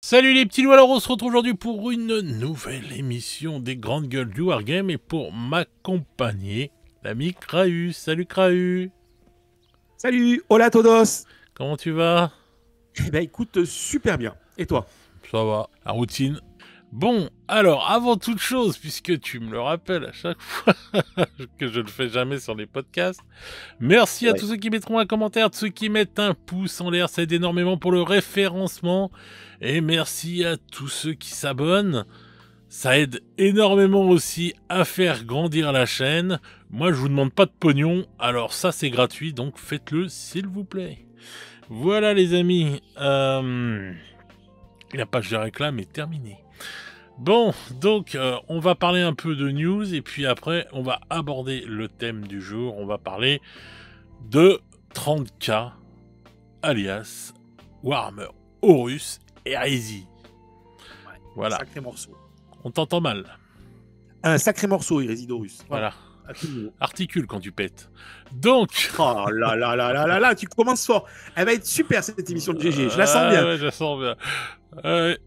Salut les petits loups, alors on se retrouve aujourd'hui pour une nouvelle émission des Grandes Gueules du Wargame et pour m'accompagner, l'ami Kraus. Salut Kraus. Salut, hola todos. Comment tu vas? Eh ben écoute, super bien. Et toi? Ça va, la routine. Bon, alors avant toute chose, puisque tu me le rappelles à chaque fois que je ne le fais jamais sur les podcasts, merci à Ouais. tous ceux qui mettront un commentaire, ceux qui mettent un pouce en l'air, ça aide énormément pour le référencement. Et merci à tous ceux qui s'abonnent. Ça aide énormément aussi à faire grandir la chaîne. Moi, je vous demande pas de pognon, alors ça c'est gratuit, donc faites-le s'il vous plaît. Voilà les amis, la page de réclame est terminée. Bon, donc on va parler un peu de news et puis après on va aborder le thème du jour. On va parler de 30K, alias Warhammer Horus Heresy. Ouais, Voilà, sacré morceau. on t'entend mal. Un sacré morceau, Irésidorus. Voilà. À tout niveau. Articule quand tu pètes. Donc... Oh là là là là là là, tu commences fort. Elle va être super cette émission de GG, je la sens bien. Ouais, je la sens bien. Ouais.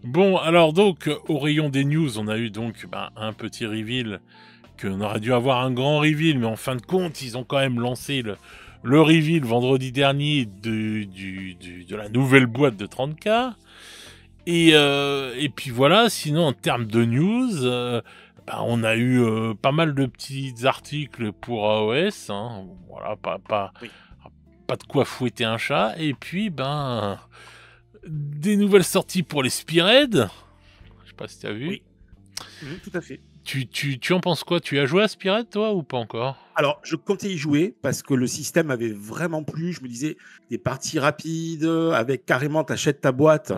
Bon, alors donc, au rayon des news, on a eu donc un petit reveal, qu'on aurait dû avoir un grand reveal, mais en fin de compte, ils ont quand même lancé le reveal vendredi dernier de la nouvelle boîte de 30K. Et puis voilà, sinon en termes de news, on a eu pas mal de petits articles pour AOS, hein. Voilà, Oui. pas de quoi fouetter un chat, et puis des nouvelles sorties pour les Spearhead. Je sais pas si tu as vu. Oui, tout à fait. Tu en penses quoi? Tu as joué à Spearhead toi ou pas encore? Alors, je comptais y jouer parce que le système avait vraiment plu. Je me disais, des parties rapides, avec carrément, t'achètes ta boîte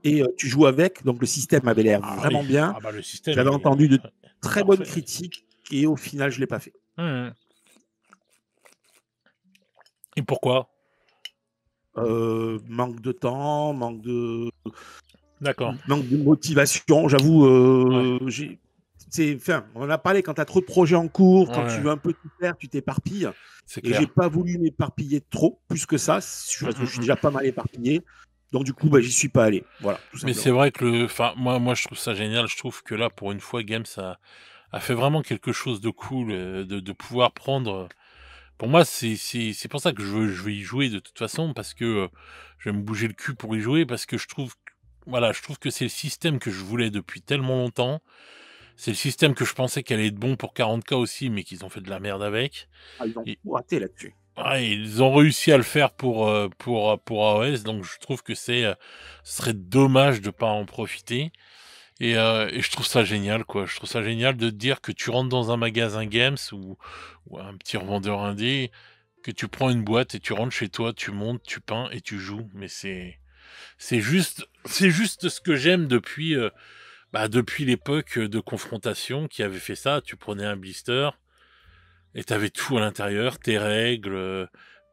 et tu joues avec. Donc, le système avait l'air Ah oui, vraiment bien. ah bah le système J'avais il est entendu de très bonnes parfait. critiques et au final, je ne l'ai pas fait. Et pourquoi? Manque de temps, D'accord. manque de motivation. J'avoue, Ouais. enfin, on en a parlé quand tu as trop de projets en cours, quand tu Ouais, veux un peu tout faire, tu t'éparpilles. c'est Et j'ai clair. pas voulu m'éparpiller trop, plus que ça, parce que je suis déjà pas mal éparpillé. Donc, du coup, j'y suis pas allé. Voilà, tout Mais c'est simplement. vrai que moi je trouve ça génial. Je trouve que là, pour une fois, Games a fait vraiment quelque chose de cool, de pouvoir prendre. Pour moi, c'est pour ça que je vais y jouer de toute façon, parce que je vais me bouger le cul pour y jouer, parce que je trouve que c'est le système que je voulais depuis tellement longtemps. C'est le système que je pensais qu'elle allait être bon pour 40K aussi, mais qu'ils ont fait de la merde avec. Ah, ils ont Et tout raté là-dessus. ouais, ils ont réussi à le faire pour AOS, donc je trouve que ce serait dommage de pas en profiter. Et je trouve ça génial, quoi. Je trouve ça génial de te dire que tu rentres dans un magasin Games ou un petit revendeur indé, que tu prends une boîte et tu rentres chez toi, tu montes, tu peins et tu joues. Mais c'est juste ce que j'aime depuis l'époque de confrontation qui avait fait ça. Tu prenais un blister et t'avais tout à l'intérieur, tes règles,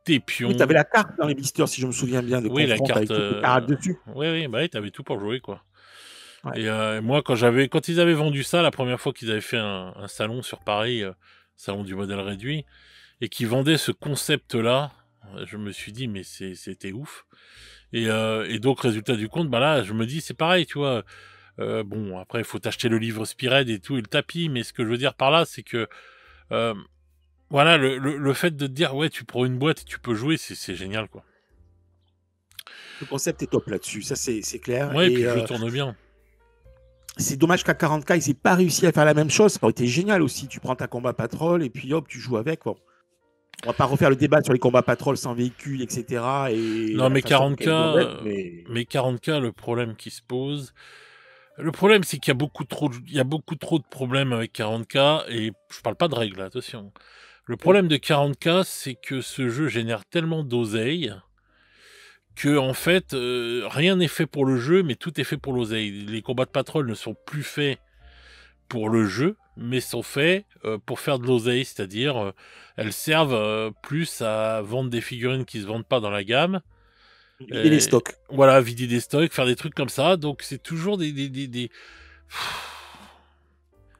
tes Oui, tu avais pions. la carte dans les blisters, si je me souviens bien, de Oui, la confront carte. avec toutes les cartes dessus. Oui, bah oui, t'avais tout pour jouer, quoi. Ouais. Et moi, quand ils avaient vendu ça, la première fois qu'ils avaient fait un salon sur Paris, salon du modèle réduit, et qu'ils vendaient ce concept-là, je me suis dit, mais c'était ouf. Et donc, résultat du compte, là, je me dis, c'est pareil, tu vois. Bon, après, il faut t'acheter le livre Spearhead et tout, et le tapis, mais ce que je veux dire par là, c'est que, euh, voilà, le fait de te dire, ouais, tu prends une boîte et tu peux jouer, c'est génial, quoi. Le concept est top là-dessus, ça c'est clair. Ouais, et puis Et le jeu tourne bien. c'est dommage qu'à 40K, ils n'aient pas réussi à faire la même chose. Ça aurait été génial aussi. Tu prends ta combat patrol et puis hop, tu joues avec. Bon. On va pas refaire le débat sur les combats patrol sans véhicule, etc. Et Non, la mais façon dont 40K, elles doivent être. Mais 40K, le problème qui se pose, le problème, c'est qu'il y a il y a beaucoup trop de problèmes avec 40K, et je parle pas de règles, attention. Le oui, problème de 40K, c'est que ce jeu génère tellement d'oseille que, en fait, rien n'est fait pour le jeu, mais tout est fait pour l'oseille. Les combats de patrol ne sont plus faits pour le jeu, mais sont faits pour faire de l'oseille, c'est-à-dire elles servent plus à vendre des figurines qui se vendent pas dans la gamme. vider les stocks. Voilà, vider des stocks, faire des trucs comme ça. Donc c'est toujours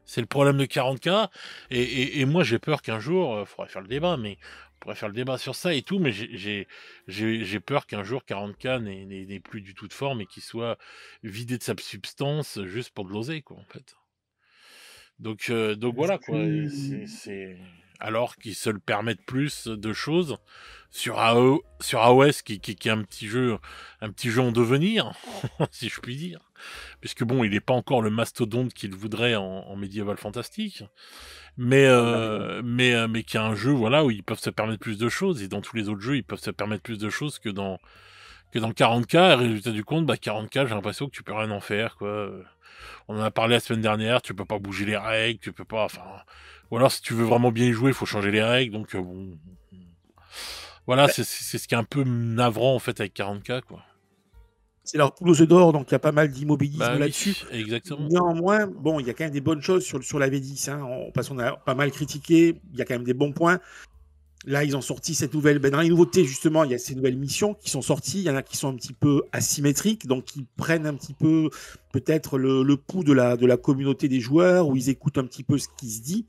C'est le problème de 40K. Et moi j'ai peur qu'un jour, faudrait faire le débat, mais pourrait faire le débat sur ça et tout, mais j'ai peur qu'un jour 40K n'ait plus du tout de forme et qu'il soit vidé de sa substance juste pour de l'oseille, quoi, en fait. Donc voilà, quoi. Alors qu'ils se le permettent plus de choses sur AOS qui est un petit jeu en devenir, si je puis dire. Puisque bon, il n'est pas encore le mastodonte qu'il voudrait en médiéval fantastique. Mais qui a un jeu, voilà, où ils peuvent se permettre plus de choses, et dans tous les autres jeux, ils peuvent se permettre plus de choses que dans 40K, et résultat du compte, 40K, j'ai l'impression que tu peux rien en faire, quoi. On en a parlé la semaine dernière, tu peux pas bouger les règles, tu peux pas, enfin... Ou alors, si tu veux vraiment bien y jouer, il faut changer les règles, donc bon... Voilà, c'est ce qui est un peu navrant, en fait, avec 40K, quoi. C'est leur poule aux œufs d'or, donc il y a pas mal d'immobilisme là-dessus. Exactement. Néanmoins, bon, il y a quand même des bonnes choses sur la V10, hein, parce qu'on a pas mal critiqué, il y a quand même des bons points. Là, ils ont sorti cette nouvelle... dans les nouveautés, justement, il y a ces nouvelles missions qui sont sorties. Il y en a qui sont un petit peu asymétriques, donc qui prennent un petit peu, peut-être, le pouls de la communauté des joueurs, où ils écoutent un petit peu ce qui se dit.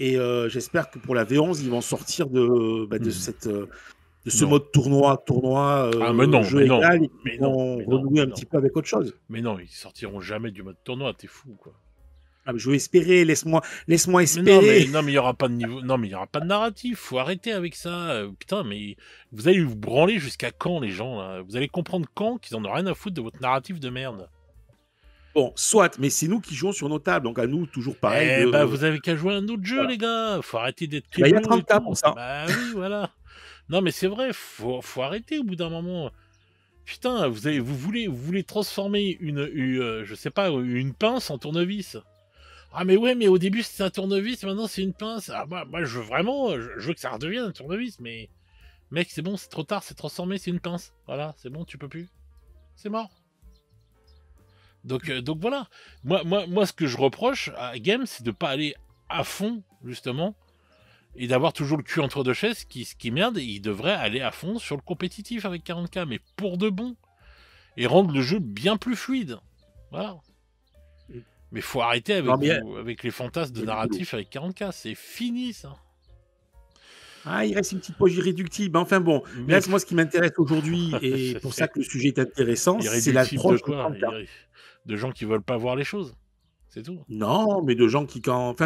Et j'espère que pour la V11, ils vont sortir de ce mode tournoi jeu égal, et qu'ils vont renouer un petit peu avec autre chose. Mais non, ils sortiront jamais du mode tournoi, t'es fou, quoi. Ah, mais je veux espérer, laisse-moi espérer. Non, mais il y aura pas de niveau. Non, mais il y aura pas de narratif. Faut arrêter avec ça. Putain, mais vous allez vous branler jusqu'à quand, les gens, là? Vous allez comprendre quand qu'ils en ont rien à foutre de votre narratif de merde. Bon, soit, mais c'est nous qui jouons sur nos tables, donc à nous, toujours pareil. Vous avez qu'à jouer à un autre jeu, les gars. Faut arrêter d'être... Il y a 30K pour ça. Bah oui, voilà. Non, mais c'est vrai, faut arrêter au bout d'un moment. Putain, vous voulez transformer je sais pas, une pince en tournevis. Ah mais ouais, mais au début c'était un tournevis, maintenant c'est une pince. Ah moi je veux que ça redevienne un tournevis, mais mec, c'est bon, c'est trop tard, c'est transformé, c'est une pince. Voilà, c'est bon, tu peux plus. C'est mort. Donc voilà. Moi ce que je reproche à Game, c'est de pas aller à fond, justement, et d'avoir toujours le cul entre deux chaises, ce qui merde, et il devrait aller à fond sur le compétitif avec 40K, mais pour de bon. Et rendre le jeu bien plus fluide. Voilà. Mais faut arrêter avec les fantasmes de narratif avec 40K, c'est fini ça. Ah, il reste une petite poche irréductible. Enfin bon, là, moi, ce qui m'intéresse aujourd'hui, et pour ça que le sujet est intéressant, c'est l'approche de 40K. De gens qui veulent pas voir les choses. C'est tout. Non, mais de gens qui, quand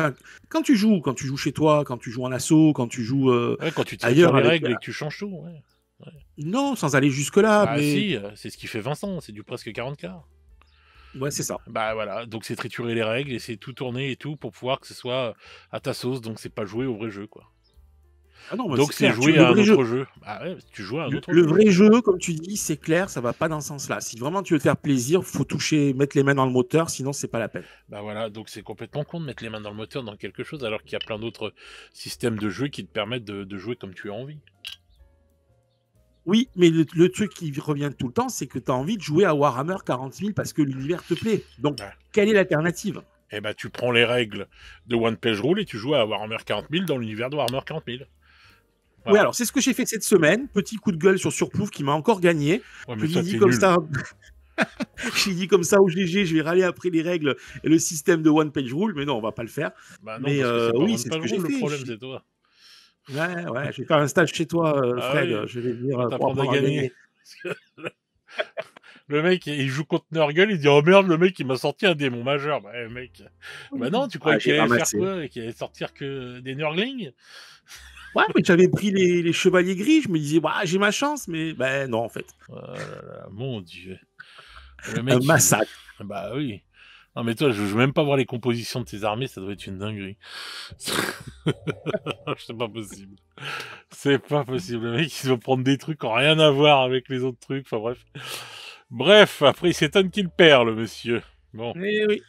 tu joues chez toi, quand tu joues en asso, quand tu joues quand tu ailleurs les règles et que tu changes tout, ouais. Non, sans aller jusque-là. Bah mais... si, c'est ce qui fait Vincent, c'est du presque 40K. Ouais, c'est ça. Bah voilà, donc c'est triturer les règles et c'est tout tourner et tout pour pouvoir que ce soit à ta sauce, donc c'est pas jouer au vrai jeu, quoi. Ah non, donc c'est jouer à un autre jeu. Bah ouais, tu joues à un autre jeu. Le vrai jeu, comme tu dis, c'est clair, ça va pas dans ce sens-là. Si vraiment tu veux te faire plaisir, faut mettre les mains dans le moteur, sinon c'est pas la peine. Bah voilà, donc c'est complètement con de mettre les mains dans le moteur dans quelque chose alors qu'il y a plein d'autres systèmes de jeu qui te permettent de jouer comme tu as envie. Oui, mais le truc qui revient tout le temps, c'est que tu as envie de jouer à Warhammer 40 000 parce que l'univers te plaît. Donc, quelle est l'alternative? Eh ben, tu prends les règles de One Page Rule et tu joues à Warhammer 40 000 dans l'univers de Warhammer 40 000. Voilà. Oui, alors c'est ce que j'ai fait cette semaine. Petit coup de gueule sur Surplouf qui m'a encore gagné. Ouais, je l'ai dit comme ça. J'ai dit comme ça au GG, je vais râler après les règles et le système de One Page Rule, mais non, on va pas le faire. Bah non, mais oui, c'est ce que j'ai fait. Le problème, c'est toi. Ouais, je vais faire un stage chez toi, Fred. Oui. Je vais venir t'apprendre à gagner. Le mec, il joue contre Nurgle, il dit oh merde, le mec il m'a sorti un démon majeur. Bah mec, bah non, tu croyais qu'il allait faire quoi, qu'il allait sortir que des Nurglings? Ouais, mais j'avais pris les chevaliers gris, je me disais bah j'ai ma chance, mais ben non en fait. Oh là là, mon Dieu. Le mec, un massacre. Bah oui. Non mais toi, je veux même pas voir les compositions de tes armées, ça doit être une dinguerie. C'est pas possible. C'est pas possible. Le mec, il va prendre des trucs qui n'ont rien à voir avec les autres trucs. Enfin bref. Bref, après il s'étonne qu'il perd, le monsieur. Bon. Oui.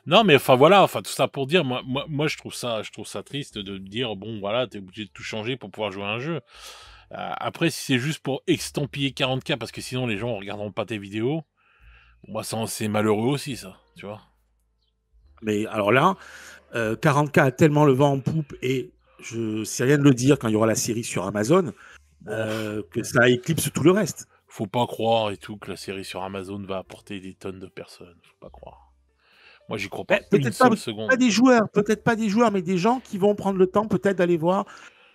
Non mais enfin voilà, enfin tout ça pour dire, moi je trouve ça triste de dire bon voilà, t'es obligé de tout changer pour pouvoir jouer à un jeu. Après si c'est juste pour estampiller 40K parce que sinon les gens regarderont pas tes vidéos, moi ça c'est malheureux aussi ça, tu vois. Mais alors là, 40K a tellement le vent en poupe et c'est rien de le dire quand il y aura la série sur Amazon, que ça éclipse tout le reste. Faut pas croire et tout que la série sur Amazon va apporter des tonnes de personnes. Faut pas croire. Moi, j'y crois pas une seule seconde. Peut-être pas des joueurs, mais des gens qui vont prendre le temps peut-être d'aller voir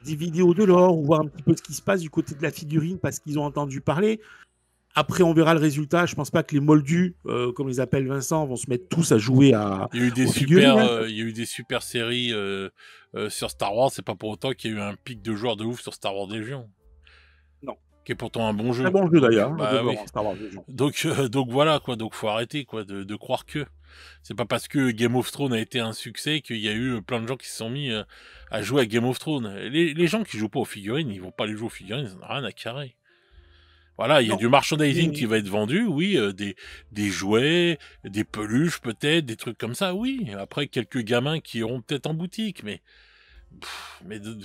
des vidéos de lore, ou voir un petit peu ce qui se passe du côté de la figurine parce qu'ils ont entendu parler. Après, on verra le résultat. Je pense pas que les moldus, comme les appelle Vincent, vont se mettre tous à jouer aux figurines. Il y a eu des super séries sur Star Wars. C'est pas pour autant qu'il y a eu un pic de joueurs de ouf sur Star Wars Légion. Non. Qui est pourtant un bon jeu. Très bon jeu d'ailleurs. Bah, oui. Star Wars Légion. Donc voilà quoi. Donc faut arrêter quoi de croire que c'est pas parce que Game of Thrones a été un succès qu'il y a eu plein de gens qui se sont mis à jouer à Game of Thrones. Les gens qui jouent pas aux figurines, ils vont pas les jouer aux figurines, ils n'ont rien à carrer. Voilà, il y a du merchandising qui va être vendu, oui, des jouets, des peluches peut-être, des trucs comme ça, oui. Après, quelques gamins qui iront peut-être en boutique, mais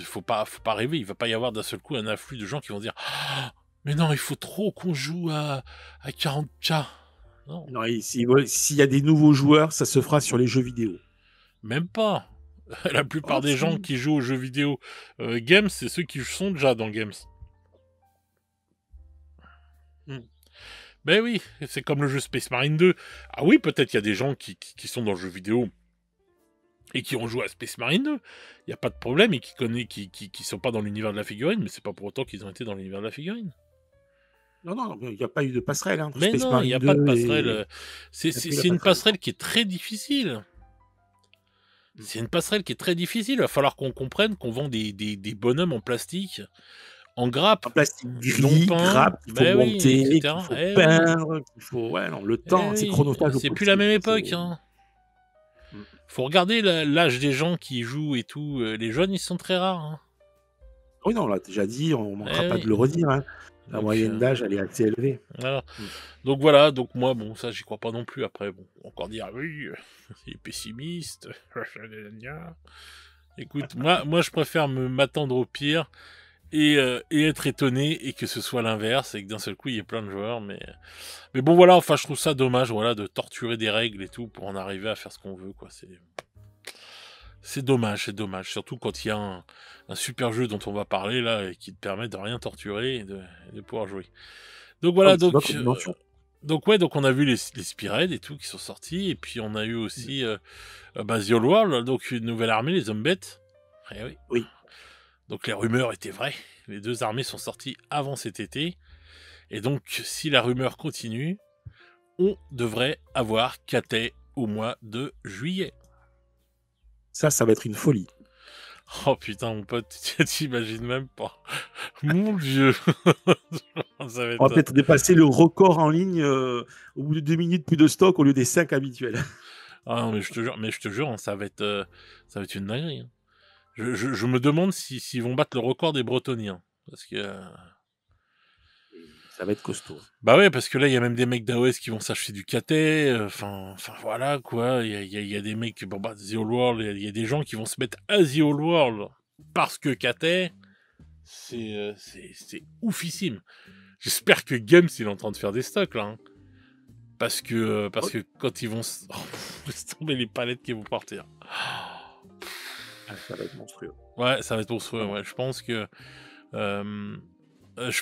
faut pas rêver. Il va pas y avoir d'un seul coup un afflux de gens qui vont dire ah, mais non, il faut trop qu'on joue à 40K. Non, s'il y a des nouveaux joueurs, ça se fera sur les jeux vidéo. Même pas. La plupart des gens qui jouent aux jeux vidéo Games, c'est ceux qui sont déjà dans Games. Ben oui, c'est comme le jeu Space Marine 2. Ah oui, peut-être qu'il y a des gens qui sont dans le jeu vidéo et qui ont joué à Space Marine 2. Il n'y a pas de problème et qui sont pas dans l'univers de la figurine, mais c'est pas pour autant qu'ils ont été dans l'univers de la figurine. Non, il n'y a pas eu de passerelle. Entre mais Space non, Marine il n'y a 2 pas de passerelle. C'est une passerelle qui est très difficile. C'est une passerelle qui est très difficile. Il va falloir qu'on comprenne qu'on vend des bonhommes en plastique, en grappe. En plastique gris, grappe, qu'il faut monter, qu'il faut peindre, qu'il faut... Ouais, non, le temps, c'est chronophage. C'est plus la même époque, hein. Faut regarder l'âge des gens qui jouent et tout. Les jeunes, ils sont très rares. Hein. Oui, non, on l'a déjà dit, on ne manquera pas de le redire. Hein. La moyenne d'âge, elle est assez élevée. Voilà. Donc voilà, donc moi, bon, ça, j'y crois pas non plus. Après, bon, encore dire, oui, il est pessimiste. Écoute, moi, je préfère m'attendre au pire et être étonné et que ce soit l'inverse et que d'un seul coup, il y ait plein de joueurs. Mais bon, voilà, enfin, je trouve ça dommage, voilà, de torturer des règles et tout pour en arriver à faire ce qu'on veut, quoi. C'est dommage, surtout quand il y a un super jeu dont on va parler là et qui te permet de rien torturer et de pouvoir jouer. Donc voilà, donc on a vu les Spearhead et tout qui sont sortis et puis on a eu aussi The Old World, donc une nouvelle armée, les Zombettes. Oui. Donc les rumeurs étaient vraies, les deux armées sont sorties avant cet été et donc si la rumeur continue, on devrait avoir KT au mois de juillet. Ça va être une folie. Oh putain, mon pote, t'imagines même pas. Mon Dieu. On va peut-être dépasser le record en ligne au bout de 2 minutes, plus de stock au lieu des 5 habituels. Ah non, mais je te jure, hein, ça va être une dinguerie. Hein. Je me demande s'ils vont battre le record des Bretoniens. Parce que... Ça va être costaud. Bah ouais, parce que là, il y a même des mecs d'AOS qui vont s'acheter du KT. Enfin, voilà, quoi. Il y a des mecs... Bon, bah, The Old World, il y a des gens qui vont se mettre à The Old World parce que KT, c'est oufissime. J'espère que Games, il est en train de faire des stocks, là. Hein. Parce que quand ils vont... laisse tomber les palettes qui vont partir. Ça va être monstrueux. Ouais, ça va être monstrueux, ouais. Je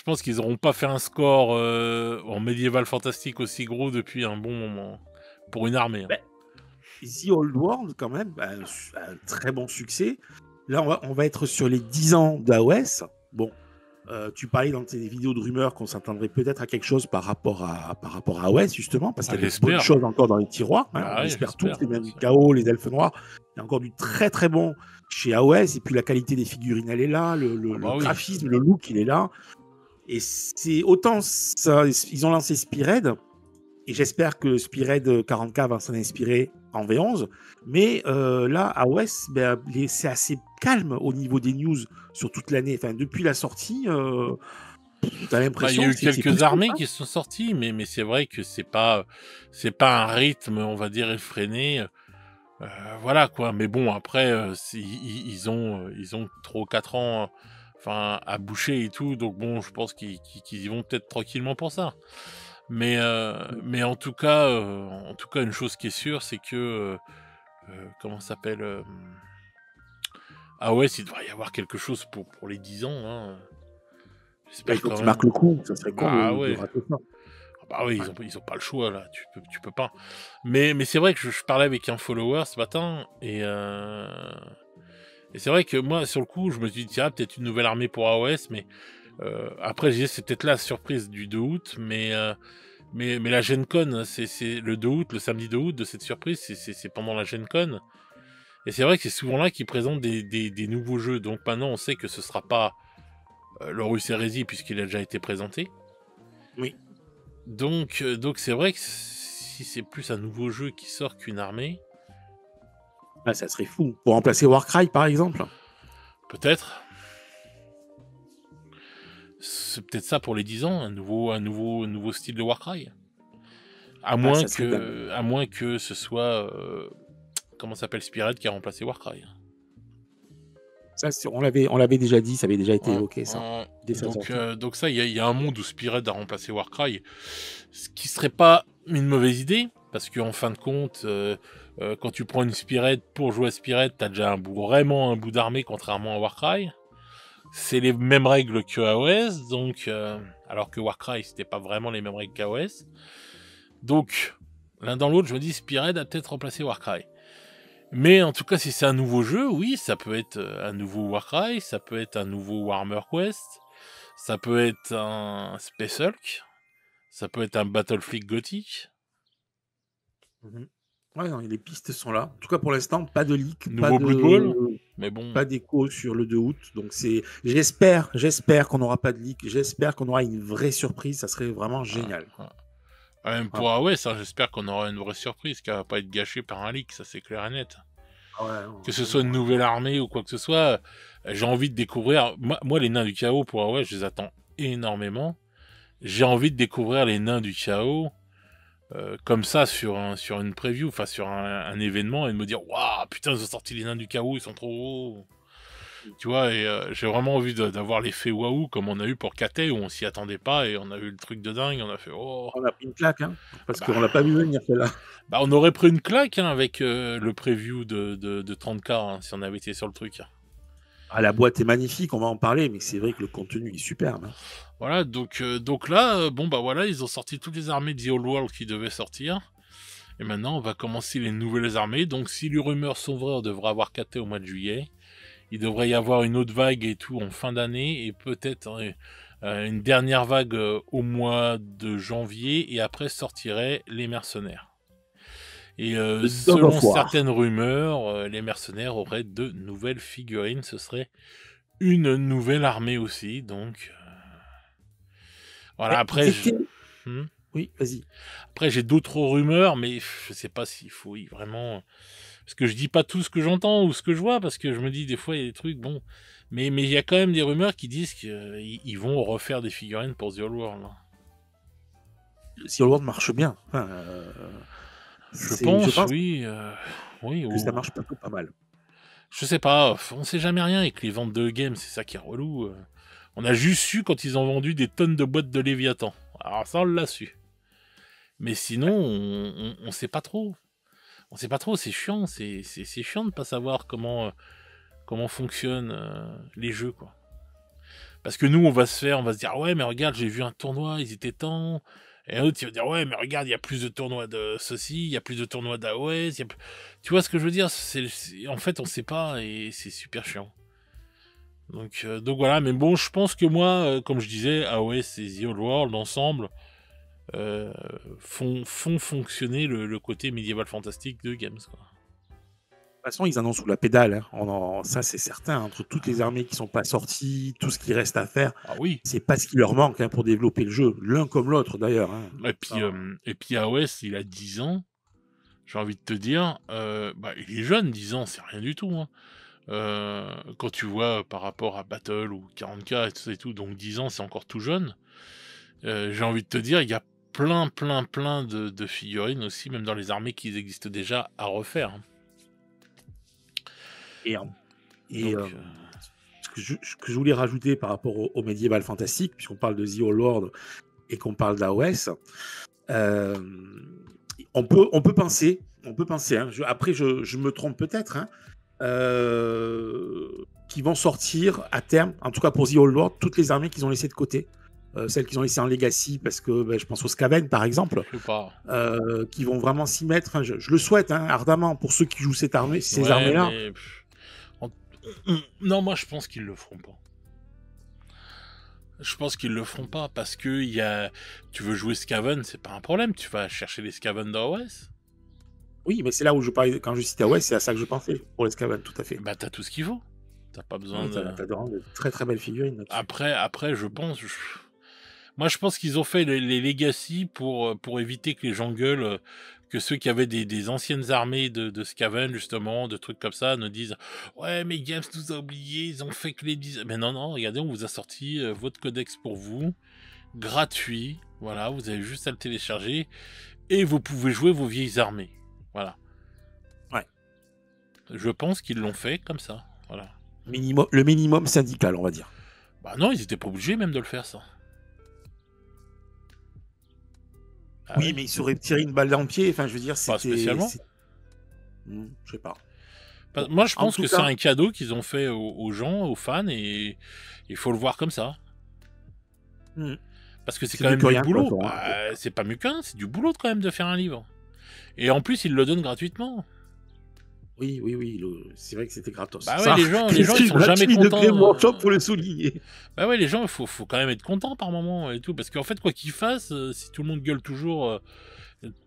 pense qu'ils n'auront pas fait un score en médiéval fantastique aussi gros depuis un bon moment pour une armée. Hein. The Old World, quand même, un très bon succès. Là, on va être sur les 10 ans d'AOS. Bon, tu parlais dans tes vidéos de rumeurs qu'on s'attendrait peut-être à quelque chose par rapport à AOS, justement, parce qu'il y a des bonnes choses encore dans les tiroirs. Hein, on espère tous, les mêmes chaos, les elfes noirs. Il y a encore du très très bon chez AOS. Et puis la qualité des figurines, elle est là. Le graphisme, le look, il est là. Et c'est autant ça, ils ont lancé Spearhead, et j'espère que Spearhead 40K va s'en inspirer en V11. Mais là, AOS, c'est assez calme au niveau des news sur toute l'année. Enfin, depuis la sortie, t'as l'impression. Il y a eu quelques armées qui sont sorties, mais c'est vrai que c'est pas un rythme, on va dire, effréné. Voilà quoi. Mais bon, après, ils ont 3-4 ans. Enfin, à boucher et tout, donc bon, je pense qu'ils y vont peut-être tranquillement pour ça. Mais en tout cas, une chose qui est sûre, c'est que comment ça s'appelle AOS, il devrait y avoir quelque chose pour les 10 ans. Hein. Il faut qu'ils marquent le coup, ça serait con de rater ça. Bah oui, ils ont pas le choix là, tu peux pas. Mais c'est vrai que je parlais avec un follower ce matin Et c'est vrai que moi, sur le coup, je me suis dit, tiens, peut-être une nouvelle armée pour AOS, mais après, je disais, c'est peut-être la surprise du 2 août, mais la Gen Con, c'est le 2 août, le samedi 2 août de cette surprise, c'est pendant la Gen Con. Et c'est vrai que c'est souvent là qu'ils présentent des nouveaux jeux. Donc maintenant, on sait que ce sera pas l'Horus Heresy, puisqu'il a déjà été présenté. Oui. Donc c'est vrai que si c'est plus un nouveau jeu qui sort qu'une armée... Ah, ça serait fou. Pour remplacer Warcry, par exemple. Peut-être. C'est peut-être ça pour les 10 ans, un nouveau style de Warcry. À moins que ce soit... comment s'appelle Spirit qui a remplacé Warcry. Ça, on l'avait déjà dit, ça avait déjà été Ouais, évoqué, ça. Donc ça, il y a un monde où Spirit a remplacé Warcry, ce qui serait pas une mauvaise idée, parce qu'en fin de compte, quand tu prends une Spirit pour jouer à Spirit, t'as déjà vraiment un bout d'armée, contrairement à Warcry. C'est les mêmes règles que AOS, donc alors que Warcry, c'était pas vraiment les mêmes règles qu'AOS. Donc, l'un dans l'autre, je me dis, Spirit a peut-être remplacé Warcry. Mais en tout cas, si c'est un nouveau jeu, oui, ça peut être un nouveau Warcry, ça peut être un nouveau Warhammer Quest, ça peut être un Space Hulk, ça peut être un Battlefleet gothique. Ouais, non, les pistes sont là. En tout cas, pour l'instant, pas de leak, Nouveau Blood Bowl, mais bon. Pas d'écho sur le 2 août. Donc j'espère qu'on n'aura pas de leak, j'espère qu'on aura une vraie surprise, ça serait vraiment génial. Même pour AOS, j'espère qu'on aura une vraie surprise, qui va pas être gâchée par un leak, ça c'est clair et net. Que ce soit une nouvelle armée ou quoi que ce soit, j'ai envie de découvrir... Moi, les nains du chaos pour AOS, je les attends énormément. J'ai envie de découvrir les nains du chaos comme ça sur une preview, enfin sur un événement, et de me dire waouh, putain, ils ont sorti les nains du chaos, ils sont trop hauts. Tu vois, et j'ai vraiment envie d'avoir l'effet waouh comme on a eu pour KT, où on s'y attendait pas et on a eu le truc de dingue, on a fait oh. On a pris une claque, hein, parce qu'on l'a pas vu venir celle-là. Bah, on aurait pris une claque avec le preview de 30K hein, si on avait été sur le truc. Ah, la boîte est magnifique, on va en parler, mais c'est vrai que le contenu est superbe. Hein. Voilà, donc là, bon bah voilà, ils ont sorti toutes les armées de The Old World qui devaient sortir. Et maintenant, on va commencer les nouvelles armées. Donc si les rumeurs sont vraies, on devrait avoir KT au mois de juillet. Il devrait y avoir une autre vague et tout en fin d'année, et peut-être une dernière vague au mois de janvier, et après sortiraient les mercenaires. Et selon certaines rumeurs, les mercenaires auraient de nouvelles figurines, ce serait une nouvelle armée aussi, donc... Voilà, après... Oui, vas-y. Après, j'ai d'autres rumeurs, mais je sais pas s'il faut vraiment... Parce que je dis pas tout ce que j'entends ou ce que je vois, parce que je me dis des fois il y a des trucs, bon... Mais il y a quand même des rumeurs qui disent qu'ils vont refaire des figurines pour The Old World. The Old World marche bien. Enfin, je pense, oui. Que ça marche plutôt pas mal. Je sais pas, on sait jamais rien avec les ventes de games, c'est ça qui est relou. On a juste su quand ils ont vendu des tonnes de boîtes de Léviathan. Alors ça, on l'a su. Mais sinon, on sait pas trop. On sait pas trop, c'est chiant. C'est chiant de pas savoir comment fonctionnent les jeux, quoi. Parce que nous, on va se dire, ouais, mais regarde, j'ai vu un tournoi, ils étaient tant... Et un autre, il va dire, ouais, mais regarde, il y a plus de tournois de ceci, il y a plus de tournois d'AOS. Tu vois ce que je veux dire ? En fait, on sait pas et c'est super chiant. Donc voilà, mais bon, je pense que moi, comme je disais, AOS et The Old World, ensemble, font fonctionner le côté médiéval fantastique de Games, quoi. De toute façon, ils annoncent sous la pédale. Hein. Ça, c'est certain. Entre toutes les armées qui sont pas sorties, tout ce qui reste à faire, c'est pas ce qui leur manque pour développer le jeu. L'un comme l'autre, d'ailleurs. Hein. Et puis AOS, il a 10 ans. J'ai envie de te dire, il est jeune, 10 ans, c'est rien du tout. Hein. Quand tu vois par rapport à Battle ou 40K et tout, donc 10 ans, c'est encore tout jeune. J'ai envie de te dire, il y a plein de figurines aussi, même dans les armées qui existent déjà, à refaire. Hein. Ce que je voulais rajouter par rapport au médiéval fantastique, puisqu'on parle de The Old World et qu'on parle d'AOS, on peut penser, hein, après je me trompe peut-être, hein, qui vont sortir à terme, en tout cas pour The Old World, toutes les armées qu'ils ont laissées de côté. Celles qu'ils ont laissées en Legacy, parce que je pense aux Skaven par exemple, qui vont vraiment s'y mettre. Enfin, je le souhaite ardemment pour ceux qui jouent ces armées-là. Non, moi je pense qu'ils le feront pas. Je pense qu'ils le feront pas parce que tu veux jouer Skaven, c'est pas un problème. Tu vas chercher les Skaven d'AOS. Oui, mais c'est là où je parlais, quand je citais AOS, c'est à ça que je pensais, pour les Skaven, tout à fait. Bah, t'as tout ce qu'il faut. T'as pas besoin Oui, de. t'as de très très belles figurines. Après, je pense. Moi, je pense qu'ils ont fait les Legacy pour éviter que les gens gueulent, que ceux qui avaient des anciennes armées de Skaven, justement, de trucs comme ça, ne disent ouais, mais Games nous a oubliés, ils ont fait que les 10. Mais non, regardez, on vous a sorti votre codex pour vous, gratuit. Voilà, vous avez juste à le télécharger et vous pouvez jouer vos vieilles armées. Voilà. Ouais. Je pense qu'ils l'ont fait comme ça. Voilà. Le minimum syndical, on va dire. Bah non, ils étaient pas obligés même de le faire, ça. Ah oui, mais ils s'auraient tiré une balle dans le pied. Enfin, je veux dire, c'était. Pas spécialement. Je sais pas. Moi, je pense que cas... c'est un cadeau qu'ils ont fait aux gens, aux fans, et il faut le voir comme ça. Parce que c'est quand même du boulot. C'est pas mieux qu'un, c'est du boulot quand même de faire un livre. Et en plus, ils le donnent gratuitement. Oui, c'est vrai que c'était gratos. Bah ouais, ça, les gens ils sont jamais contents. Pour le souligner. Bah ouais, les gens, il faut quand même être content par moment et tout. Parce qu'en fait, quoi qu'ils fassent, si tout le monde gueule toujours,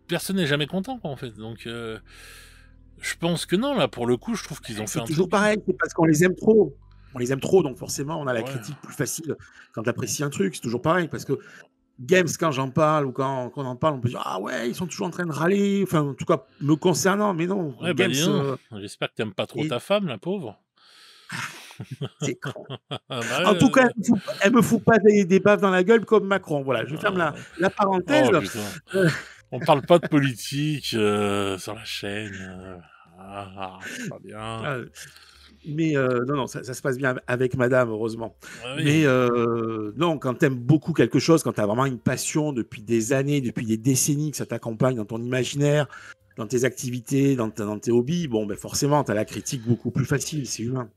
personne n'est jamais content, quoi, en fait. Donc, je pense que non, là, pour le coup, je trouve qu'ils ont fait un truc. C'est toujours pareil, c'est parce qu'on les aime trop. On les aime trop, donc forcément, on a la critique plus facile quand t'apprécies un truc. C'est toujours pareil, parce que Games, quand j'en parle ou quand on en parle, on peut dire ah ouais, ils sont toujours en train de râler. Enfin, en tout cas, me concernant, mais non. Ouais, Games, j'espère que t'aimes pas trop ta femme, la pauvre. C'est con. En tout cas, elle me fout pas des baffes dans la gueule comme Macron. Voilà, je ferme la parenthèse. Oh, on parle pas de politique sur la chaîne. C'est pas bien. Mais non, ça se passe bien avec madame, heureusement. Oui. Mais non, quand tu aimes beaucoup quelque chose, quand tu as vraiment une passion depuis des années, depuis des décennies, que ça t'accompagne dans ton imaginaire, dans tes activités, dans tes hobbies, bon, ben forcément, tu as la critique beaucoup plus facile, c'est humain.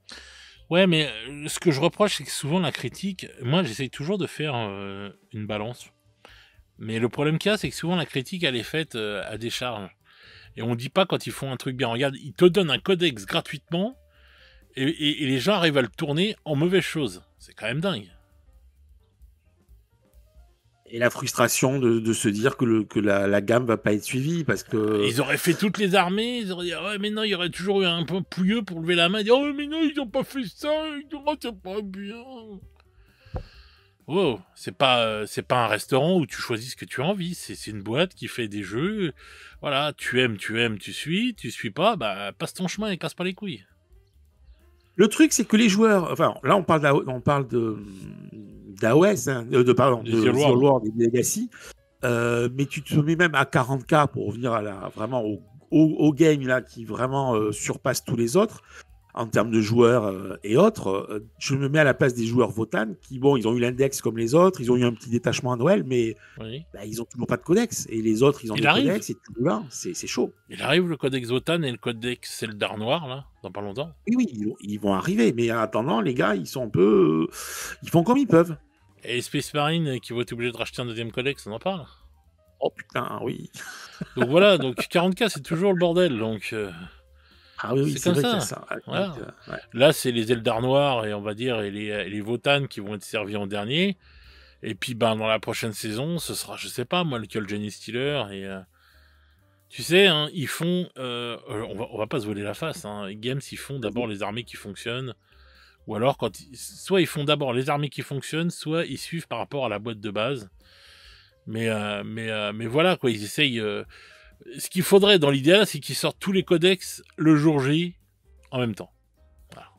Ouais, mais ce que je reproche, c'est que souvent la critique, moi j'essaye toujours de faire une balance. Mais le problème qu'il y a, c'est que souvent la critique, elle est faite à décharge. Et on dit pas quand ils font un truc bien. Regarde, ils te donnent un codex gratuitement, et les gens arrivent à le tourner en mauvaise chose. C'est quand même dingue. Et la frustration de se dire que la gamme va pas être suivie parce que... Ils auraient fait toutes les armées, ils auraient dit ouais mais non, il y aurait toujours eu un peu pouilleux pour lever la main et dire oh mais non, ils ont pas fait ça, c'est pas bien. Wow, c'est pas un restaurant où tu choisis ce que tu as envie, c'est une boîte qui fait des jeux. Voilà, tu aimes, tu suis pas, bah passe ton chemin et casse pas les couilles. Le truc, c'est que les joueurs, enfin, là, on parle d'AOS, hein, de Zero World et de Legacy, mais tu te mets même à 40K pour revenir vraiment au game là, qui vraiment surpasse tous les autres en termes de joueurs et autres. Je me mets à la place des joueurs Votann qui, bon, ils ont eu l'index comme les autres, ils ont eu un petit détachement à Noël, mais ils ont toujours pas de codex. Et les autres, ils ont des codex, et tout là, c'est chaud. Il arrive le codex Votann et le codex Eldar Noir, là, dans pas longtemps. Oui, ils vont arriver, mais en attendant, les gars, ils sont un peu... ils font comme ils peuvent. Et Space Marine qui vont être obligés de racheter un deuxième codex, on en parle? Oh putain, oui. Donc voilà, donc 40K, c'est toujours le bordel, donc... Ah oui, c'est comme ça. Voilà. Ouais. Là, c'est les Eldar Noirs et on va dire et les Votann qui vont être servis en dernier. Et puis, dans la prochaine saison, ce sera, je sais pas, moi, le Kjol'Jani Stealer. Et tu sais, hein, ils font, on va pas se voler la face. Hein, Games, ils font d'abord les armées qui fonctionnent, ou alors soit ils font d'abord les armées qui fonctionnent, soit ils suivent par rapport à la boîte de base. Mais voilà quoi, ils essayent. Ce qu'il faudrait dans l'idéal, c'est qu'ils sortent tous les codex le jour J en même temps. Voilà.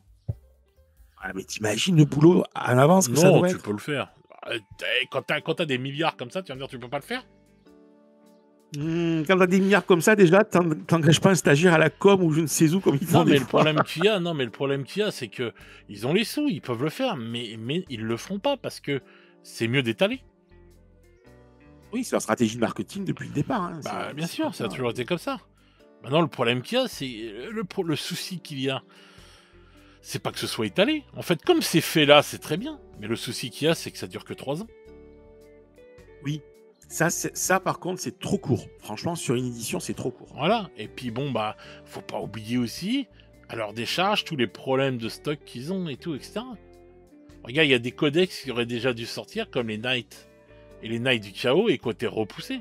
Ah, mais t'imagines le boulot en avance que ça doit être? Non, tu peux le faire. Quand t'as des milliards comme ça, tu vas me dire tu peux pas le faire? Quand t'as des milliards comme ça, déjà, t'engages pas un stagiaire à la com ou je ne sais où comme ils font. Non, mais le problème qu'il y a, c'est que ils ont les sous, ils peuvent le faire, mais ils le feront pas parce que c'est mieux d'étaler. Oui, c'est leur stratégie de marketing depuis le départ. Hein. Bien sûr, ça a toujours été comme ça. Maintenant, le problème qu'il y a, c'est le souci qu'il y a. C'est pas que ce soit étalé. En fait, comme c'est fait là, c'est très bien. Mais le souci qu'il y a, c'est que ça dure que 3 ans. Oui. Ça, par contre, c'est trop court. Franchement, sur une édition, c'est trop court. Voilà. Et puis, bon, faut pas oublier aussi à leur décharge tous les problèmes de stock qu'ils ont et tout, etc. Regarde, il y a des codex qui auraient déjà dû sortir, comme les Knights et les Knights du Chaos, et qui ont été repoussés.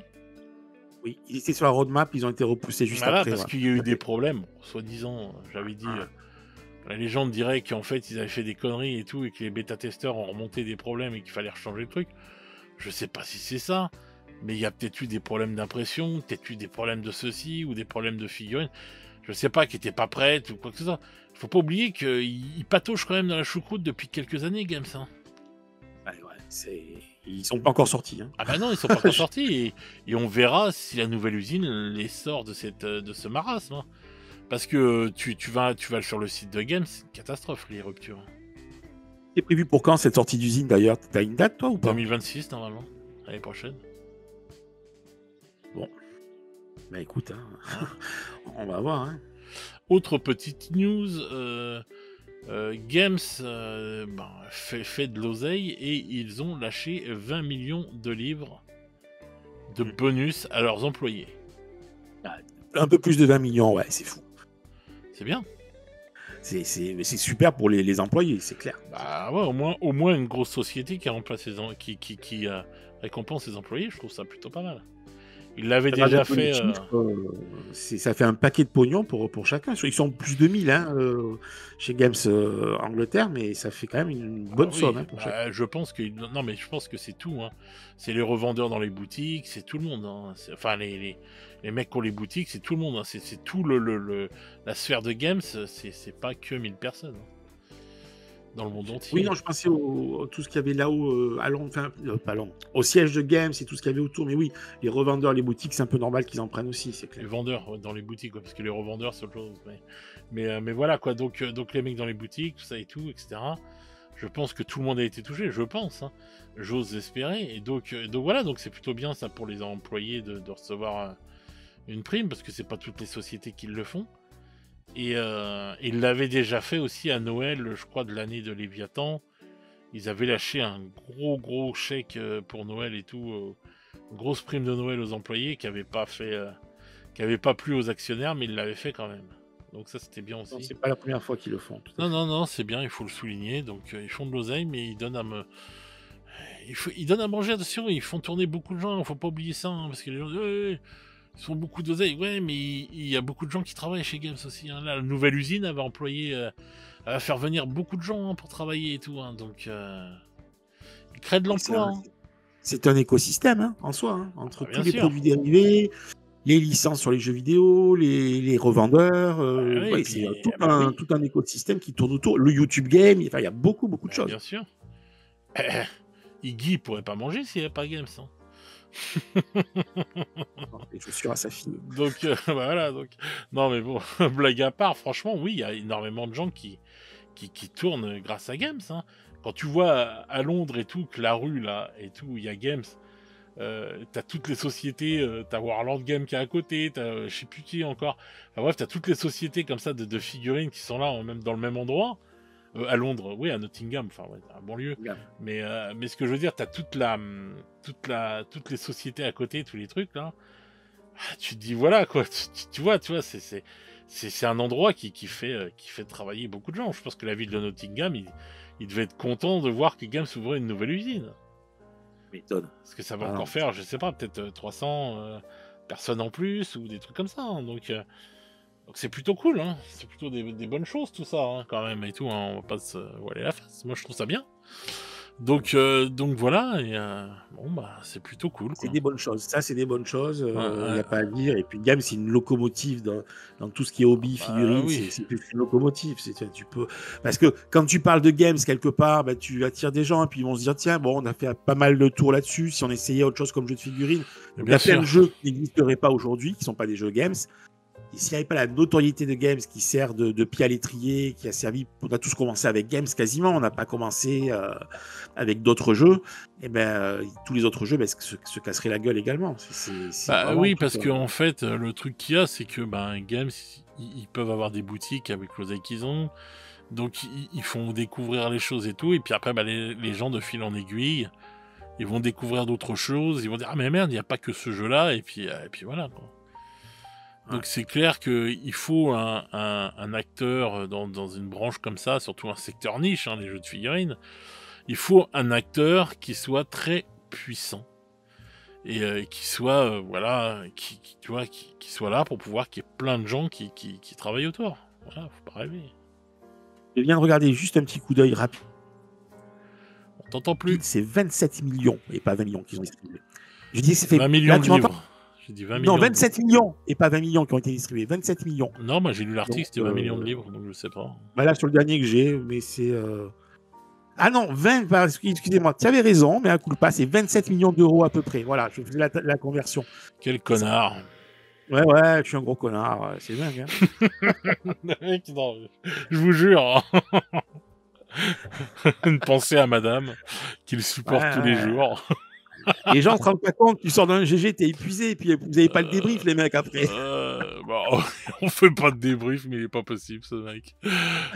Oui, ils étaient sur la roadmap, ils ont été repoussés juste Voilà, après. parce qu'il y a eu des problèmes, soi-disant, j'avais dit, la légende dirait qu'en fait ils avaient fait des conneries et tout, et que les bêta-testeurs ont remonté des problèmes et qu'il fallait rechanger le truc. Je sais pas si c'est ça, mais il y a peut-être eu des problèmes d'impression, peut-être eu des problèmes de ceci, ou des problèmes de figurines, je sais pas, qui étaient pas prêtes, ou quoi que ce soit. Faut pas oublier qu'ils patauchent quand même dans la choucroute depuis quelques années, Games. Hein. Ils sont pas encore sortis. Hein. Ah bah non, ils sont pas encore sortis, et on verra si la nouvelle usine les sort de ce marasme. Hein. Parce que tu vas sur le site de Games, c'est une catastrophe, les ruptures. C'est prévu pour quand cette sortie d'usine d'ailleurs? T'as une date toi ou pas? 2026 normalement, l'année prochaine. Bon. Bah écoute, hein. On va voir. Hein. Autre petite news, Games fait de l'oseille et ils ont lâché 20 millions de livres de bonus à leurs employés. Un peu plus de 20 millions, ouais, c'est fou. C'est bien. C'est super pour les employés, c'est clair. Bah ouais, au moins une grosse société qui récompense ses employés, je trouve ça plutôt pas mal. Il l'avait déjà fait. Ça fait un paquet de pognon pour chacun. Ils sont plus de 1000 hein, chez Games Angleterre, mais ça fait quand même une bonne somme hein, pour chacun. Je pense que je pense que c'est tout. Hein. C'est les revendeurs dans les boutiques, c'est tout le monde. Hein. Enfin les mecs qui ont les boutiques, c'est tout le monde. Hein. C'est tout la sphère de Games. C'est pas que 1000 personnes. Hein. Dans le monde entier. Oui, non, je pensais tout ce qu'il y avait là-haut, à Londres, enfin, pas Londres, au siège de Games et tout ce qu'il y avait autour. Mais oui, les revendeurs, les boutiques, c'est un peu normal qu'ils en prennent aussi, c'est clair. Les vendeurs dans les boutiques, quoi, parce que les revendeurs, c'est autre chose. Mais voilà, quoi. Donc les mecs dans les boutiques, tout ça et tout, etc. Je pense que tout le monde a été touché, je pense. Hein. J'ose espérer. Et donc voilà, donc c'est plutôt bien ça pour les employés de recevoir une prime, parce que c'est pas toutes les sociétés qui le font. Et ils l'avaient déjà fait aussi à Noël, je crois, de l'année de Léviathan. Ils avaient lâché un gros chèque pour Noël et tout, grosse prime de Noël aux employés qui n'avait pas plu aux actionnaires, mais ils l'avaient fait quand même. Donc ça, c'était bien aussi. Non, c'est pas la première fois qu'ils le font. Non, c'est bien, il faut le souligner. Donc ils font de l'oseille, mais ils donnent à manger, attention, ils font tourner beaucoup de gens, faut pas oublier ça, hein, parce que les gens disent ils font beaucoup d'oseille, ouais, mais il y a beaucoup de gens qui travaillent chez Games aussi. Hein. Là, la nouvelle usine elle va faire venir beaucoup de gens hein, pour travailler et tout. Hein. Donc, ils créent de l'emploi. Hein. C'est un écosystème hein, en soi, hein, entre tous les sûr. produits dérivés, les licences sur les jeux vidéo, les revendeurs. C'est tout un écosystème qui tourne autour. Le YouTube Game, il y a beaucoup de choses. Bien sûr. Iggy pourrait pas manger s'il n'y avait pas Games. Hein. Les chaussures à sa fille. Donc voilà, non mais bon, blague à part, franchement, oui, il y a énormément de gens qui tournent grâce à Games. Hein. Quand tu vois à Londres et tout, que la rue là et tout, il y a Games, t'as toutes les sociétés, t'as Warland Game qui est à côté, t'as je sais plus qui encore. Enfin bref, t'as toutes les sociétés comme ça de figurines qui sont là, même dans le même endroit. À Londres, oui, à Nottingham, enfin, ouais, un bon lieu. Yeah. Mais ce que je veux dire, t'as toutes les sociétés à côté, tous les trucs, là. Tu te dis, voilà, quoi, tu vois, c'est un endroit qui fait travailler beaucoup de gens. Je pense que la ville de Nottingham, il devait être content de voir que Games ouvrait une nouvelle usine. Méthode. Parce que ça va encore faire, je sais pas, peut-être 300 personnes en plus, ou des trucs comme ça, hein, donc c'est plutôt cool, hein. C'est plutôt des bonnes choses tout ça, hein, quand même, et tout, hein. On va pas se voiler la face, moi je trouve ça bien. Donc voilà, et c'est plutôt cool. C'est des bonnes choses, ça c'est des bonnes choses, il n'y a pas à dire, et puis Games c'est une locomotive dans tout ce qui est hobby, figurines, c'est plus une locomotive, parce que quand tu parles de Games quelque part, tu attires des gens, et puis ils vont se dire, tiens, bon, on a fait pas mal de tours là-dessus, si on essayait autre chose comme jeu de figurines, il y a plein de jeux qui n'existeraient pas aujourd'hui, qui ne sont pas des jeux Games. Et s'il n'y avait pas la notoriété de Games qui sert de pied à l'étrier, qui a servi, on a tous commencé avec Games quasiment, on n'a pas commencé avec d'autres jeux, et tous les autres jeux se casseraient la gueule également. Oui, parce qu'en fait, le truc qu'il y a, c'est que Games, ils peuvent avoir des boutiques avec l'oseille qu'ils ont, donc ils font découvrir les choses et tout, et puis après, les gens de fil en aiguille, ils vont découvrir d'autres choses, ils vont dire, ah mais merde, il n'y a pas que ce jeu-là, et puis voilà, quoi. Donc c'est clair qu'il faut un acteur dans une branche comme ça, surtout un secteur niche, hein, les jeux de figurines. Il faut un acteur qui soit très puissant et qui soit voilà, tu vois, qui soit là pour pouvoir qu'il y ait plein de gens qui travaillent autour. Voilà, faut pas rêver. Je viens de regarder juste un petit coup d'œil rapide. On t'entend plus. C'est 27 millions et pas 20 millions qu'ils ont distribué. Je dis que c'est fait 20 millions là, de tu m'entends livres. J'ai dit 20 millions. Non, 27 millions et pas 20 millions qui ont été distribués. 27 millions. Non, moi j'ai lu l'article, Donc, c'était 20 millions de livres, donc je sais pas. Bah là, sur le dernier que j'ai, mais c'est. Ah non, 20, excusez-moi, tu avais raison, mais à coup de pas, c'est 27 millions d'euros à peu près. Voilà, je fais la conversion. Quel connard. Ouais, je suis un gros connard, c'est dingue. Hein. Non, je vous jure. Une pensée à madame, qui le supporte tous les jours. Les gens ne se rendent pas compte, tu sors d'un GG, t'es épuisé, et puis vous n'avez pas le débrief, les mecs, après. Bon, on fait pas de débrief, mais il est pas possible, ce mec.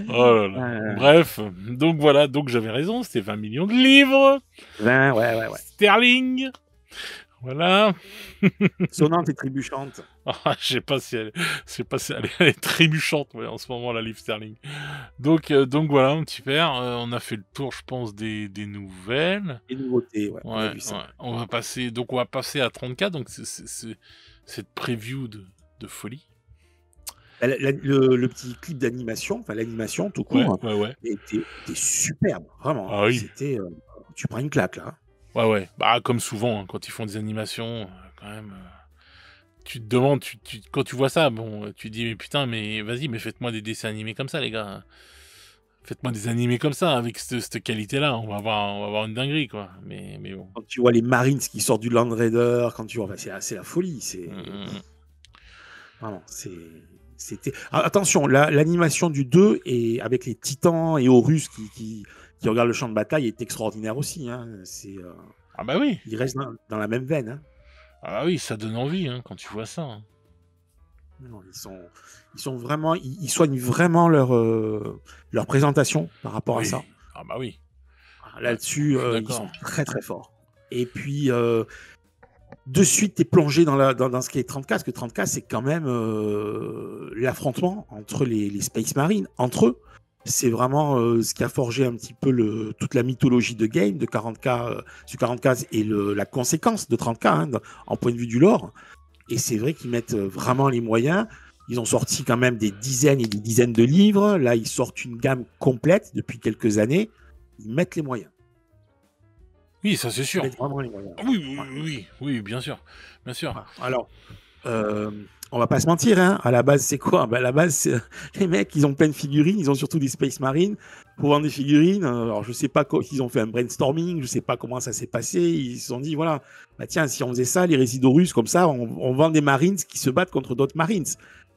Oh là là. Bref, donc voilà, donc j'avais raison, c'était 20 millions de livres. 20, ouais. Sterling. Voilà. Sonnante et trébuchante. Je sais pas si elle est trébuchante en ce moment, la livre sterling. Donc voilà, mon petit père, on a fait le tour, je pense, des nouvelles. Des nouveautés, ouais. Ouais. On va passer à 34, donc c'est cette preview de folie. Le petit clip d'animation, enfin l'animation tout court, ouais. était superbe, vraiment. Ah oui. C'était, tu prends une claque là. Ouais. Bah comme souvent, hein, quand ils font des animations, quand même. Tu te demandes, quand tu vois ça, bon, tu te dis mais putain, mais vas-y, mais faites-moi des dessins animés comme ça, les gars. Faites-moi des animés comme ça, avec cette qualité-là, on va avoir une dinguerie, quoi. Mais bon. Quand tu vois les Marines qui sortent du Land Raider, quand tu vois, c'est la folie, c'est vraiment, c'était. Alors, attention, l'animation du 2 et avec les Titans et Horus qui regardent le champ de bataille est extraordinaire aussi. Hein. Ah bah oui. Il reste dans la même veine. Hein. Ah bah oui, ça donne envie hein, quand tu vois ça. Hein. Non, ils sont vraiment, ils soignent vraiment leur présentation par rapport à ça. Ah bah oui. Là-dessus, ils sont très très forts. Et puis de suite, tu es plongé dans ce qui est 30K, parce que 30K, c'est quand même l'affrontement entre les Space Marines, entre eux. C'est vraiment ce qui a forgé un petit peu toute la mythologie de game de 40K sur 40K et la conséquence de 30K hein, en point de vue du lore. Et c'est vrai qu'ils mettent vraiment les moyens. Ils ont sorti quand même des dizaines et des dizaines de livres. Là, ils sortent une gamme complète depuis quelques années. Ils mettent les moyens. Oui, ça c'est sûr. Ils mettent vraiment les moyens. Oui, bien sûr. Bien sûr. Alors, on va pas se mentir, hein. À la base, c'est quoi? À la base, les mecs, ils ont plein de figurines, ils ont surtout des Space Marines pour vendre des figurines. Alors, je sais pas s'ils ont fait un brainstorming, je sais pas comment ça s'est passé. Ils se sont dit, voilà, bah tiens, si on faisait ça, les résidus russes, comme ça, on vend des Marines qui se battent contre d'autres Marines.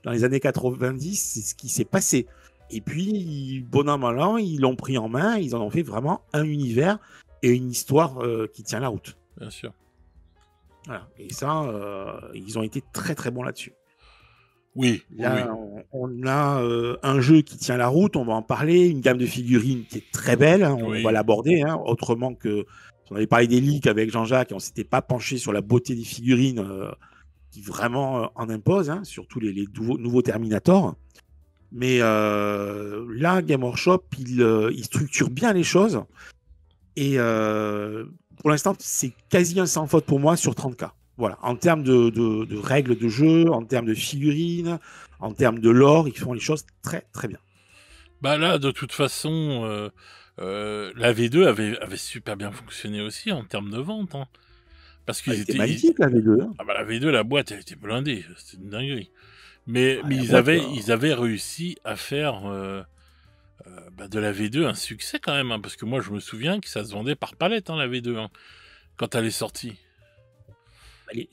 Dans les années 90, c'est ce qui s'est passé. Et puis, bon an, mal an, ils l'ont pris en main, ils en ont fait vraiment un univers et une histoire qui tient la route. Bien sûr. Voilà. Et ça, ils ont été très très bons là-dessus. Oui. Là, on a un jeu qui tient la route, on va en parler, une gamme de figurines qui est très belle, hein, on va l'aborder, hein, autrement que on avait parlé des leaks avec Jean-Jacques et on s'était pas penché sur la beauté des figurines qui vraiment en impose, hein, surtout les nouveaux Terminator. Mais là, Game Workshop, il structure bien les choses et pour l'instant, c'est quasi un sans faute pour moi sur 30K. Voilà, en termes de règles de jeu, en termes de figurines, en termes de lore, ils font les choses très très bien. Bah là, de toute façon, la V2 avait super bien fonctionné aussi en termes de vente. Hein. Parce qu'ils étaient magnifiques, la V2. Hein. Ah bah la V2, la boîte, elle était blindée, c'était une dinguerie. Mais ils avaient réussi à faire de la V2 un succès quand même, hein, parce que moi je me souviens que ça se vendait par palette, hein, la V2, hein, quand elle est sortie.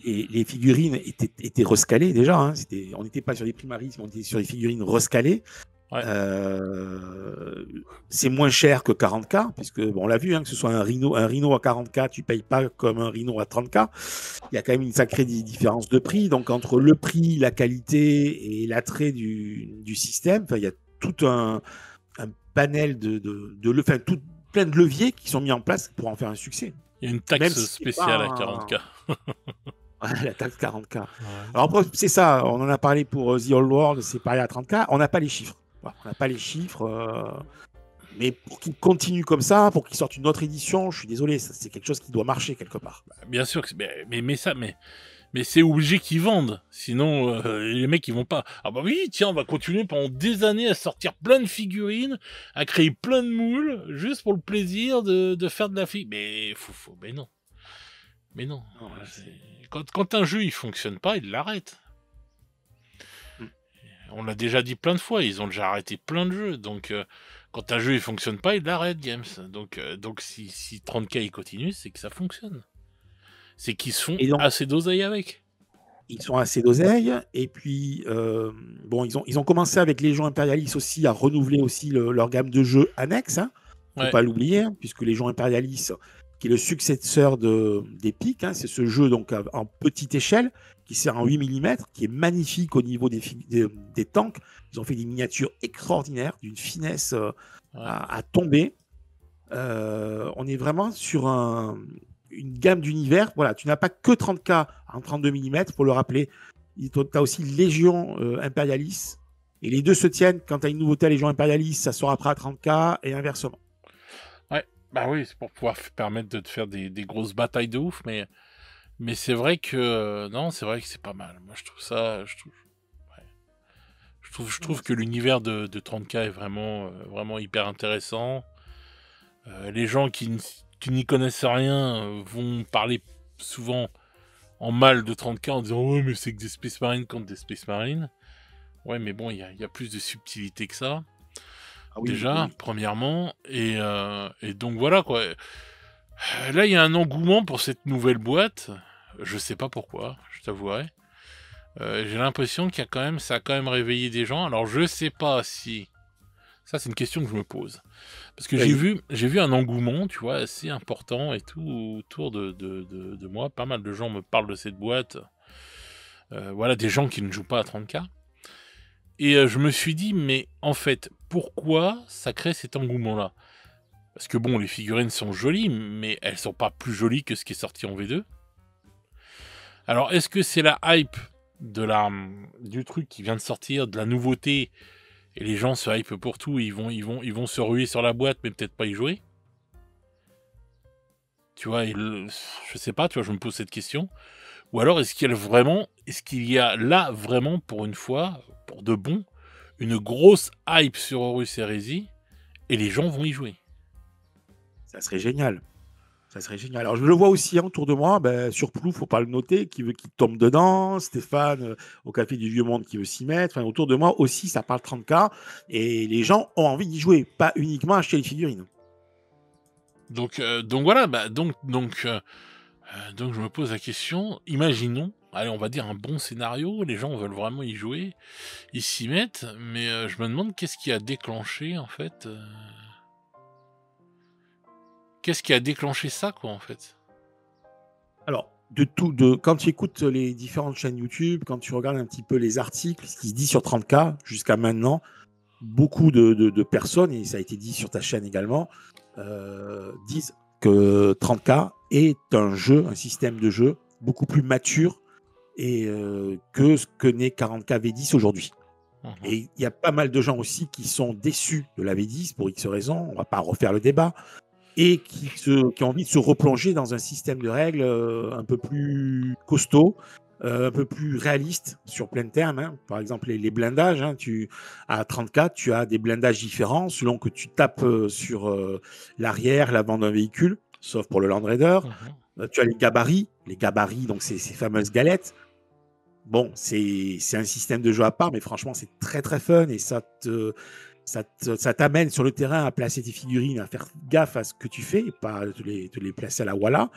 Les figurines étaient rescalées déjà. Hein. On n'était pas sur des primaries, on était sur des figurines rescalées. Ouais. C'est moins cher que 40K, puisque bon, on l'a vu, hein, que ce soit un Rhino à 40K, tu payes pas comme un Rhino à 30K. Il y a quand même une sacrée différence de prix. Donc entre le prix, la qualité et l'attrait du système, il y a tout un panel plein de leviers qui sont mis en place pour en faire un succès. Il y a une taxe spéciale à 40K. Ouais, la taxe 40K. Ouais. Alors après, c'est ça, on en a parlé pour The Old World, c'est pareil à 30K, on n'a pas les chiffres. Voilà, on n'a pas les chiffres, mais pour qu'ils continuent comme ça, pour qu'ils sortent une autre édition, je suis désolé, c'est quelque chose qui doit marcher quelque part. Bien sûr que mais c'est obligé qu'ils vendent. Sinon, les mecs, ils vont pas. Ah bah oui, tiens, on va continuer pendant des années à sortir plein de figurines, à créer plein de moules, juste pour le plaisir de faire de la fille. Mais mais non. Mais non. Non, Quand un jeu, il fonctionne pas, il l'arrête. Mm. On l'a déjà dit plein de fois, ils ont déjà arrêté plein de jeux. Donc, quand un jeu, il fonctionne pas, il l'arrête, Games. Donc si 30K, il continue, c'est que ça fonctionne. C'est qu'ils se font Et donc, assez d'oseille avec. ils sont assez d'oseille, et puis, bon, ils ont commencé avec Légion Impérialis aussi à renouveler aussi leur gamme de jeux annexes, hein. Faut Ouais. pas l'oublier, hein, puisque Légion Impérialis, qui est le successeur d'Epic, hein, c'est ce jeu donc en petite échelle, qui sert en 8 mm, qui est magnifique au niveau des tanks. Ils ont fait des miniatures extraordinaires, d'une finesse Ouais. à tomber. On est vraiment sur une gamme d'univers. Voilà, tu n'as pas que 30K en 32 mm, il faut le rappeler. Tu as aussi Légion Impérialis. Et les deux se tiennent. Quand tu as une nouveauté à Légion Impérialis, ça sera après à 30K et inversement. Ouais, bah oui, c'est pour pouvoir permettre de te faire des grosses batailles de ouf, mais c'est vrai que non, c'est vrai que c'est pas mal. Moi, je trouve ça, ouais. Je trouve que l'univers de 30K est vraiment hyper intéressant. Les gens qui n'y connaissent rien vont parler souvent en mal de 30K en disant ouais, mais c'est que des Space Marines contre des Space Marines. Ouais, mais bon, il y a plus de subtilité que ça. Ah oui, Déjà, oui. premièrement, et donc voilà quoi. Là, il y a un engouement pour cette nouvelle boîte. Je sais pas pourquoi, je t'avouerai. J'ai l'impression ça a quand même réveillé des gens. Alors, je sais pas si. Ça, c'est une question que je me pose. Parce que Vas-y. j'ai vu un engouement, tu vois, assez important et tout autour de moi. Pas mal de gens me parlent de cette boîte. Voilà, des gens qui ne jouent pas à 30K. Et je me suis dit, mais en fait, pourquoi ça crée cet engouement-là? Parce que bon, les figurines sont jolies, mais elles sont pas plus jolies que ce qui est sorti en V2. Alors, est-ce que c'est la hype du truc qui vient de sortir, de la nouveauté, et les gens se hype pour tout, ils vont se ruer sur la boîte, mais peut-être pas y jouer? Tu vois, je sais pas, tu vois, je me pose cette question. Ou alors, est-ce qu'il y a là vraiment, pour une fois, pour de bon, une grosse hype sur Horus Heresy, et les gens vont y jouer? Ça serait génial. Ça serait génial. Alors, je le vois aussi hein, autour de moi, sur Plouf, faut pas le noter, qui veut qu'il tombe dedans. Stéphane, au Café du Vieux Monde, qui veut s'y mettre. Enfin, autour de moi aussi, ça parle 30K. Et les gens ont envie d'y jouer, pas uniquement acheter les figurines. Donc voilà, donc je me pose la question, imaginons, allez, on va dire un bon scénario, les gens veulent vraiment y jouer, ils s'y mettent, mais je me demande qu'est-ce qui a déclenché, en fait, qu'est-ce qui a déclenché ça, quoi, en fait? Alors, quand tu écoutes les différentes chaînes YouTube, quand tu regardes un petit peu les articles, ce qui se dit sur 30K jusqu'à maintenant, beaucoup de personnes, et ça a été dit sur ta chaîne également, disent que 30K est un système de jeu beaucoup plus mature et que ce que n'est 40K V10 aujourd'hui. Mmh. Et il y a pas mal de gens aussi qui sont déçus de la V10 pour X raisons, on va pas refaire le débat, et qui ont envie de se replonger dans un système de règles un peu plus costaud, un peu plus réaliste sur plein de termes. Hein. Par exemple, les blindages, hein, à 34, tu as des blindages différents selon que tu tapes sur l'arrière, l'avant d'un véhicule, sauf pour le Land Raider. Tu as les gabarits, donc ces fameuses galettes. Bon, c'est un système de jeu à part, mais franchement, c'est très très fun et ça t'amène sur le terrain à placer tes figurines, à faire gaffe à ce que tu fais et pas te les placer à la voilà.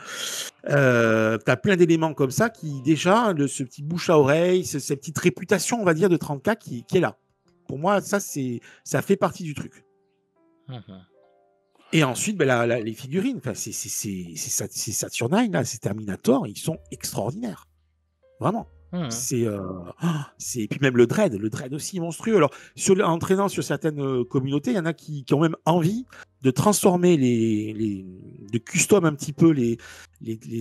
Tu as plein d'éléments comme ça qui, déjà, ce petit bouche à oreille, cette petite réputation, on va dire, de 30K qui est là. Pour moi, ça fait partie du truc. Et ensuite, les figurines, c'est Saturnine, là, c'est Terminator, ils sont extraordinaires. Vraiment. C'est, et puis même le dread aussi est monstrueux. Alors, en traînant sur certaines communautés, il y en a qui ont même envie de transformer de custom un petit peu les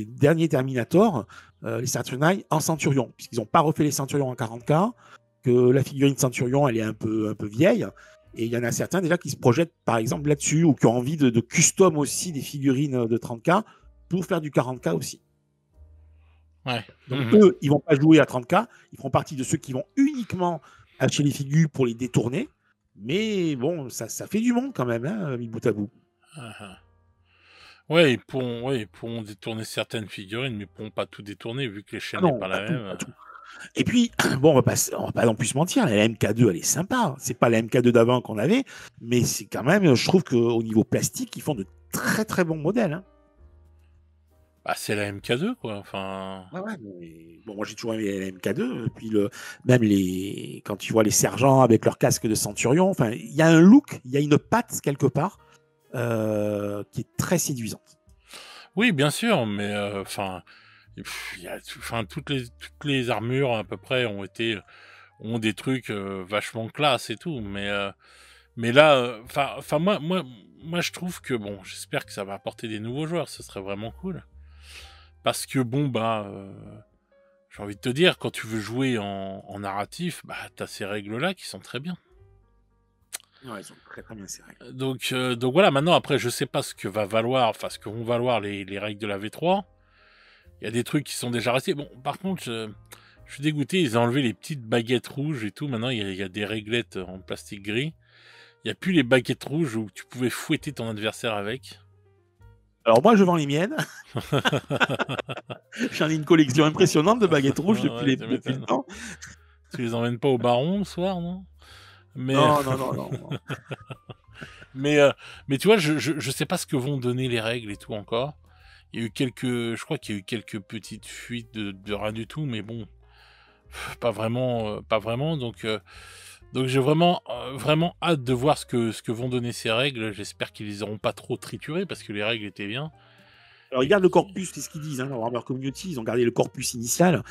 derniers Terminator, les Saturni, en Centurion, puisqu'ils n'ont pas refait les Centurions en 40K, que la figurine Centurion, elle est un peu vieille. Et il y en a certains déjà qui se projettent, par exemple, là-dessus, ou qui ont envie de custom aussi des figurines de 30K pour faire du 40K aussi. Ouais. Donc eux, ils vont pas jouer à 30K, ils feront partie de ceux qui vont uniquement acheter les figures pour les détourner. Mais bon, ça fait du monde quand même, hein, mis bout à bout. Ouais, ils pourront détourner certaines figurines, mais ils pourront pas tout détourner vu que l'échelle n'est pas la même. Pas tout. Et puis, bon, on va pas non plus se mentir, la MK2, elle est sympa. C'est pas la MK2 d'avant qu'on avait, mais c'est quand même, je trouve qu'au niveau plastique, ils font de très très bons modèles. Hein. Bah, c'est la MK2, quoi. Enfin... Ouais, mais... Bon, moi j'ai toujours aimé la MK2. Et puis même quand tu vois les sergents avec leur casque de centurion, enfin, il y a un look, il y a une patte quelque part qui est très séduisante. Oui, bien sûr, mais enfin, toutes les armures à peu près ont des trucs vachement classe et tout, mais là, enfin moi je trouve que bon, j'espère que ça va apporter des nouveaux joueurs, ce serait vraiment cool. Parce que bon, j'ai envie de te dire, quand tu veux jouer en narratif, t'as ces règles-là qui sont très bien. Ouais, ils sont très très bien ces règles. Donc voilà, maintenant, après, je sais pas ce que vont valoir les règles de la V3. Il y a des trucs qui sont déjà restés. Bon, par contre, je suis dégoûté, ils ont enlevé les petites baguettes rouges et tout. Maintenant, il y a des réglettes en plastique gris. Il n'y a plus les baguettes rouges où tu pouvais fouetter ton adversaire avec. Alors moi, je vends les miennes. J'en ai une collection impressionnante de baguettes rouges depuis le temps. Tu les emmènes pas au baron le soir, non? Non. mais tu vois, je sais pas ce que vont donner les règles et tout encore. Je crois qu'il y a eu quelques petites fuites de rien du tout, mais bon, pas vraiment. Donc j'ai vraiment hâte de voir ce que vont donner ces règles. J'espère qu'ils les auront pas trop triturées parce que les règles étaient bien. Alors ils gardent le corpus, c'est ce qu'ils disent. Dans Warhammer Community, ils ont gardé le corpus initial.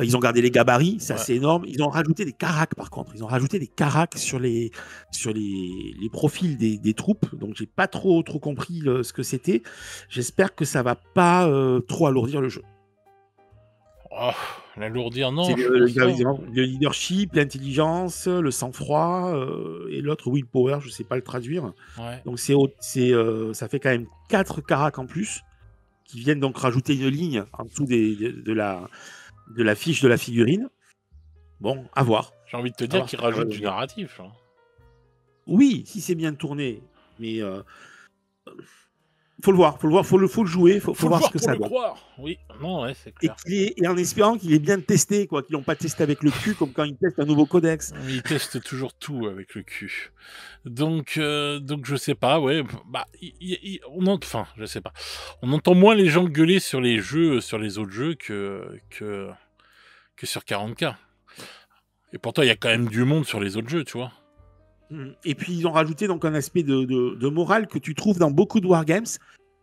Ils ont gardé les gabarits, c'est assez énorme. Ils ont rajouté des caracs par contre. Ils ont rajouté des caracs sur les profils des troupes. Donc j'ai pas trop compris ce que c'était. J'espère que ça va pas trop alourdir le jeu. Oh, l'alourdir, non. C'est le leadership, l'intelligence, le sang-froid et l'autre willpower, je sais pas le traduire. Ouais. Donc ça fait quand même 4 caracs en plus qui viennent donc rajouter une ligne en dessous de la fiche de la figurine. Bon, à voir. J'ai envie de te dire qu'ils rajoutent du narratif. Hein. Oui, si c'est bien tourné, mais faut le voir, faut le jouer, faut voir ce que ça donne. Oui, non, ouais, c'est clair. Et en espérant qu'il est bien testé, quoi, qu'ils l'ont pas testé avec le cul, comme quand ils testent un nouveau codex. Ils testent toujours tout avec le cul. Donc je sais pas, ouais, je sais pas. On entend moins les gens gueuler sur les autres jeux que sur 40K. Et pourtant, il y a quand même du monde sur les autres jeux, tu vois. Et puis, ils ont rajouté donc un aspect de morale que tu trouves dans beaucoup de wargames,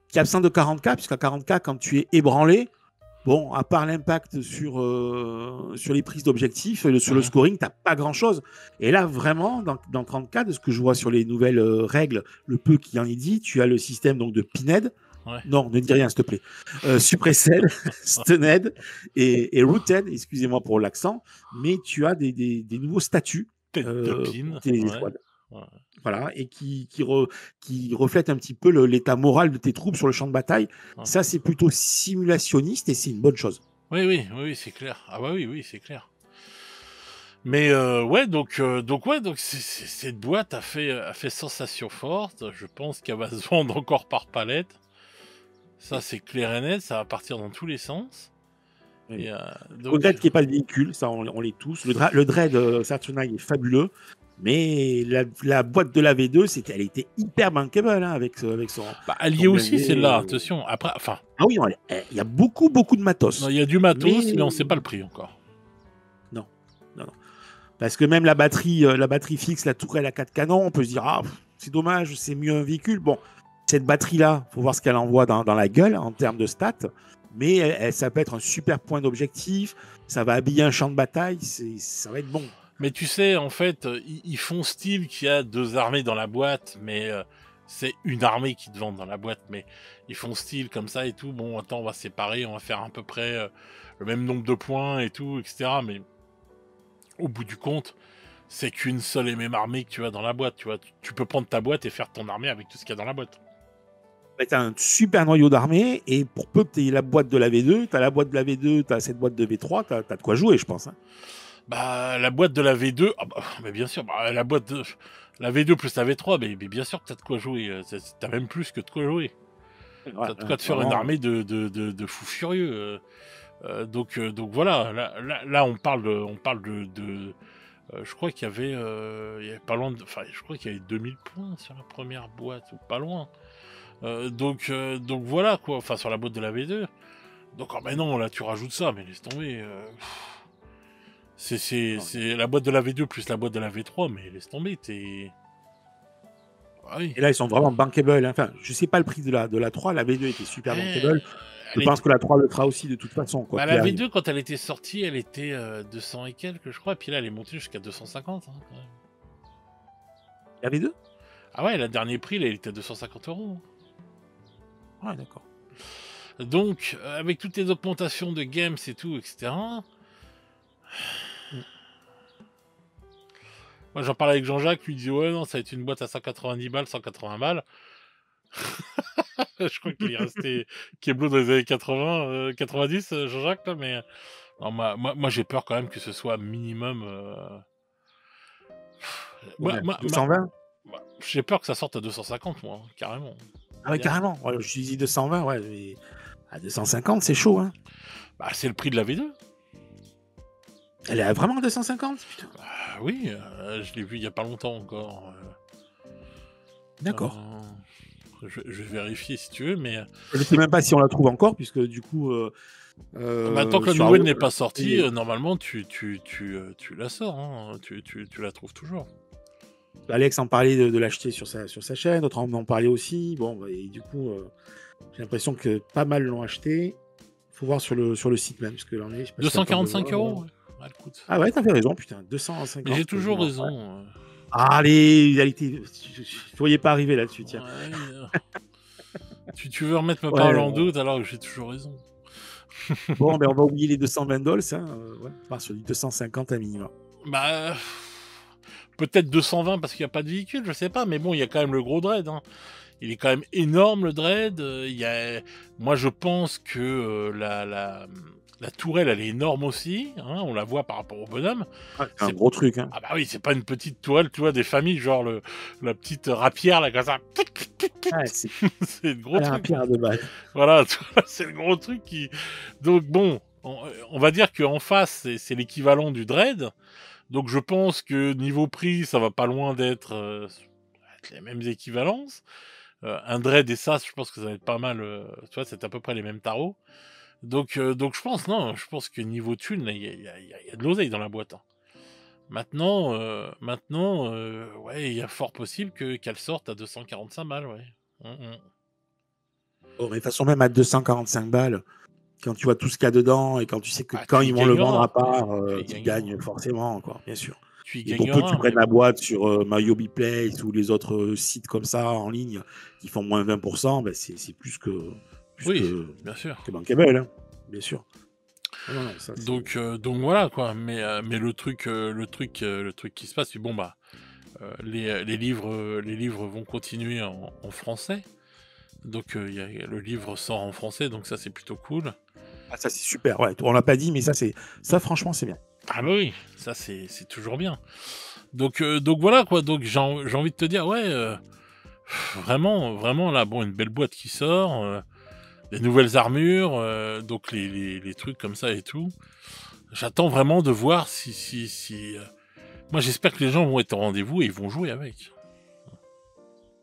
qui est absent de 40K, puisqu'à 40K, quand tu es ébranlé, bon, à part l'impact sur les prises d'objectifs, sur le scoring, tu n'as pas grand-chose. Et là, vraiment, dans 30K, de ce que je vois sur les nouvelles règles, le peu qui en est dit, tu as le système donc, de Pinhead. Ouais. Non, ne dis rien, s'il te plaît. Suppressed, Stunned et Rooted, excusez-moi pour l'accent, mais tu as des nouveaux statuts tes escouades. Ouais. Voilà, et qui reflètent un petit peu l'état moral de tes troupes sur le champ de bataille. Ouais. Ça, c'est plutôt simulationniste et c'est une bonne chose. Oui, c'est clair. Ah bah oui, c'est clair. Mais donc cette boîte a fait sensation forte. Je pense qu'elle va se vendre encore par palette. Ça, c'est clair et net. Ça va partir dans tous les sens. Oui. Le Dread qui n'est pas le véhicule, ça on l'est tous. Le Dread Saturni est fabuleux, mais la boîte de la V2, elle était hyper bankable avec son. Elle y est aussi celle-là, attention. Après, enfin. Ah oui, il y a beaucoup de matos. Il y a du matos, mais on ne sait pas le prix encore. Non. Parce que même la batterie fixe, la tourelle à 4 canons, on peut se dire c'est dommage, c'est mieux un véhicule. Bon, cette batterie-là, faut voir ce qu'elle envoie dans la gueule en termes de stats. mais ça peut être un super point d'objectif. Ça va habiller un champ de bataille. Ça va être bon. Mais tu sais, en fait, ils font style qu'il y a 2 armées dans la boîte, mais c'est une armée qui te vendent dans la boîte, mais ils font style comme ça et tout. Bon, attends, on va séparer, on va faire à peu près le même nombre de points et tout, etc. Mais au bout du compte, c'est qu'une seule et même armée que tu as dans la boîte, tu vois. Tu peux prendre ta boîte et faire ton armée avec tout ce qu'il y a dans la boîte. Tu as un super noyau d'armée, et pour peu que tu aies la boîte de la V2, tu as la boîte de la V2, tu as cette boîte de V3, tu as de quoi jouer, je pense. Hein. Bah, la boîte de la V2, mais bien sûr, la boîte de la V2 plus la V3, mais bien sûr que t'as de quoi jouer. T'as même plus que de quoi jouer. Ouais, t'as de quoi te faire une armée de fous furieux. Donc voilà, là on parle de je crois qu'il y avait pas loin de, enfin je crois qu'il y avait 2000 points sur la première boîte, ou pas loin. Donc voilà quoi, enfin sur la boîte de la V2. Donc ben non, là tu rajoutes ça, mais laisse tomber. C'est la boîte de la V2 plus la boîte de la V3, mais laisse tomber, t'es... Ah oui. Et là, ils sont vraiment bankable. Hein. Enfin, je sais pas le prix de la 3, la V2 était super bankable. Je pense que la 3 le fera aussi de toute façon. Quoi, la V2, quand elle était sortie, elle était 200 et quelques, je crois, et puis là, elle est montée jusqu'à 250. Hein, quand même. La V2 ? Ah ouais, le dernier prix, là, il était à 250 €. Ouais, d'accord. Donc, avec toutes les augmentations de games et tout, etc. Moi, j'en parlais avec Jean-Jacques, lui disait ouais, non, ça va être une boîte à 190 balles, 180 balles. Je crois qu'il est resté Keblo dans les années 80, 90, Jean-Jacques, là, mais non, moi j'ai peur quand même que ce soit minimum. 220 j'ai peur que ça sorte à 250, moi, carrément. Ah ouais, carrément. Ouais, je dis 220, ouais, mais à 250, c'est chaud. Hein. Bah, c'est le prix de la V2. Elle est vraiment à 250, putain. Bah, oui, je l'ai vu il y a pas longtemps encore. D'accord. Je vais vérifier si tu veux, mais... Je ne sais même pas si on la trouve encore, puisque du coup... tant que la nouvelle n'est pas sortie, normalement, tu la sors. Hein. Tu la trouves toujours. Alex en parlait de l'acheter sur sa chaîne, d'autres en parlaient aussi. Bon, et du coup, j'ai l'impression que pas mal l'ont acheté. Il faut voir sur le site même. Parce que là, on est, 245 €. Ouais, ah ouais, t'avais raison, putain. 250. Mais j'ai toujours raison. Ouais. Allez, tu ne voyais pas arriver là-dessus, tiens. Ouais, tu veux remettre ma parole en doute alors que j'ai toujours raison. Bon, ben on va oublier les 220 $. Hein. Ouais, on part sur du 250 à minimum. Bah, peut-être 220 parce qu'il n'y a pas de véhicule, je sais pas. Mais bon, il y a quand même le gros Dread. Hein. Il est quand même énorme, le Dread. Moi, je pense que la tourelle, elle est énorme aussi. Hein, on la voit par rapport au bonhomme. Ah, c'est un gros truc. Hein. Ah bah oui, c'est pas une petite tourelle, tu vois, des familles, genre la petite rapière, là, comme ça. Ah, c'est le gros truc. Rapière de balle. Voilà, c'est le gros truc qui... Donc bon, on va dire qu'en face, c'est l'équivalent du Dread. Donc je pense que niveau prix, ça va pas loin d'être les mêmes équivalences. Un Dread et ça, je pense que ça va être pas mal. Tu vois, c'est à peu près les mêmes tarots. Donc je pense que niveau thune, il y a de l'oseille dans la boîte. Hein. Maintenant, ouais, il y a fort possible qu'elle sorte à 245 balles, ouais. Oh, mais de toute façon, même à 245 balles, quand tu vois tout ce qu'il y a dedans et quand tu sais que quand ils vont le vendre à part, tu gagnes forcément, quoi, bien sûr. Et pour peu que tu prennes la boîte sur MyHobby Place ou les autres sites comme ça en ligne qui font moins 20%, ben c'est plus que bien sûr. Que bankable, hein, bien sûr. Non, ça, donc voilà quoi. Mais le truc qui se passe, c'est bon bah les livres vont continuer en français. Donc le livre sort en français, donc ça c'est plutôt cool. Ah, ça c'est super. Ouais, on l'a pas dit, mais ça franchement c'est bien. Ah bah oui, ça c'est toujours bien. Donc voilà quoi. Donc j'ai envie de te dire ouais, vraiment là bon une belle boîte qui sort. Des nouvelles armures, donc les trucs comme ça et tout. J'attends vraiment de voir si moi j'espère que les gens vont être au rendez-vous et ils vont jouer avec.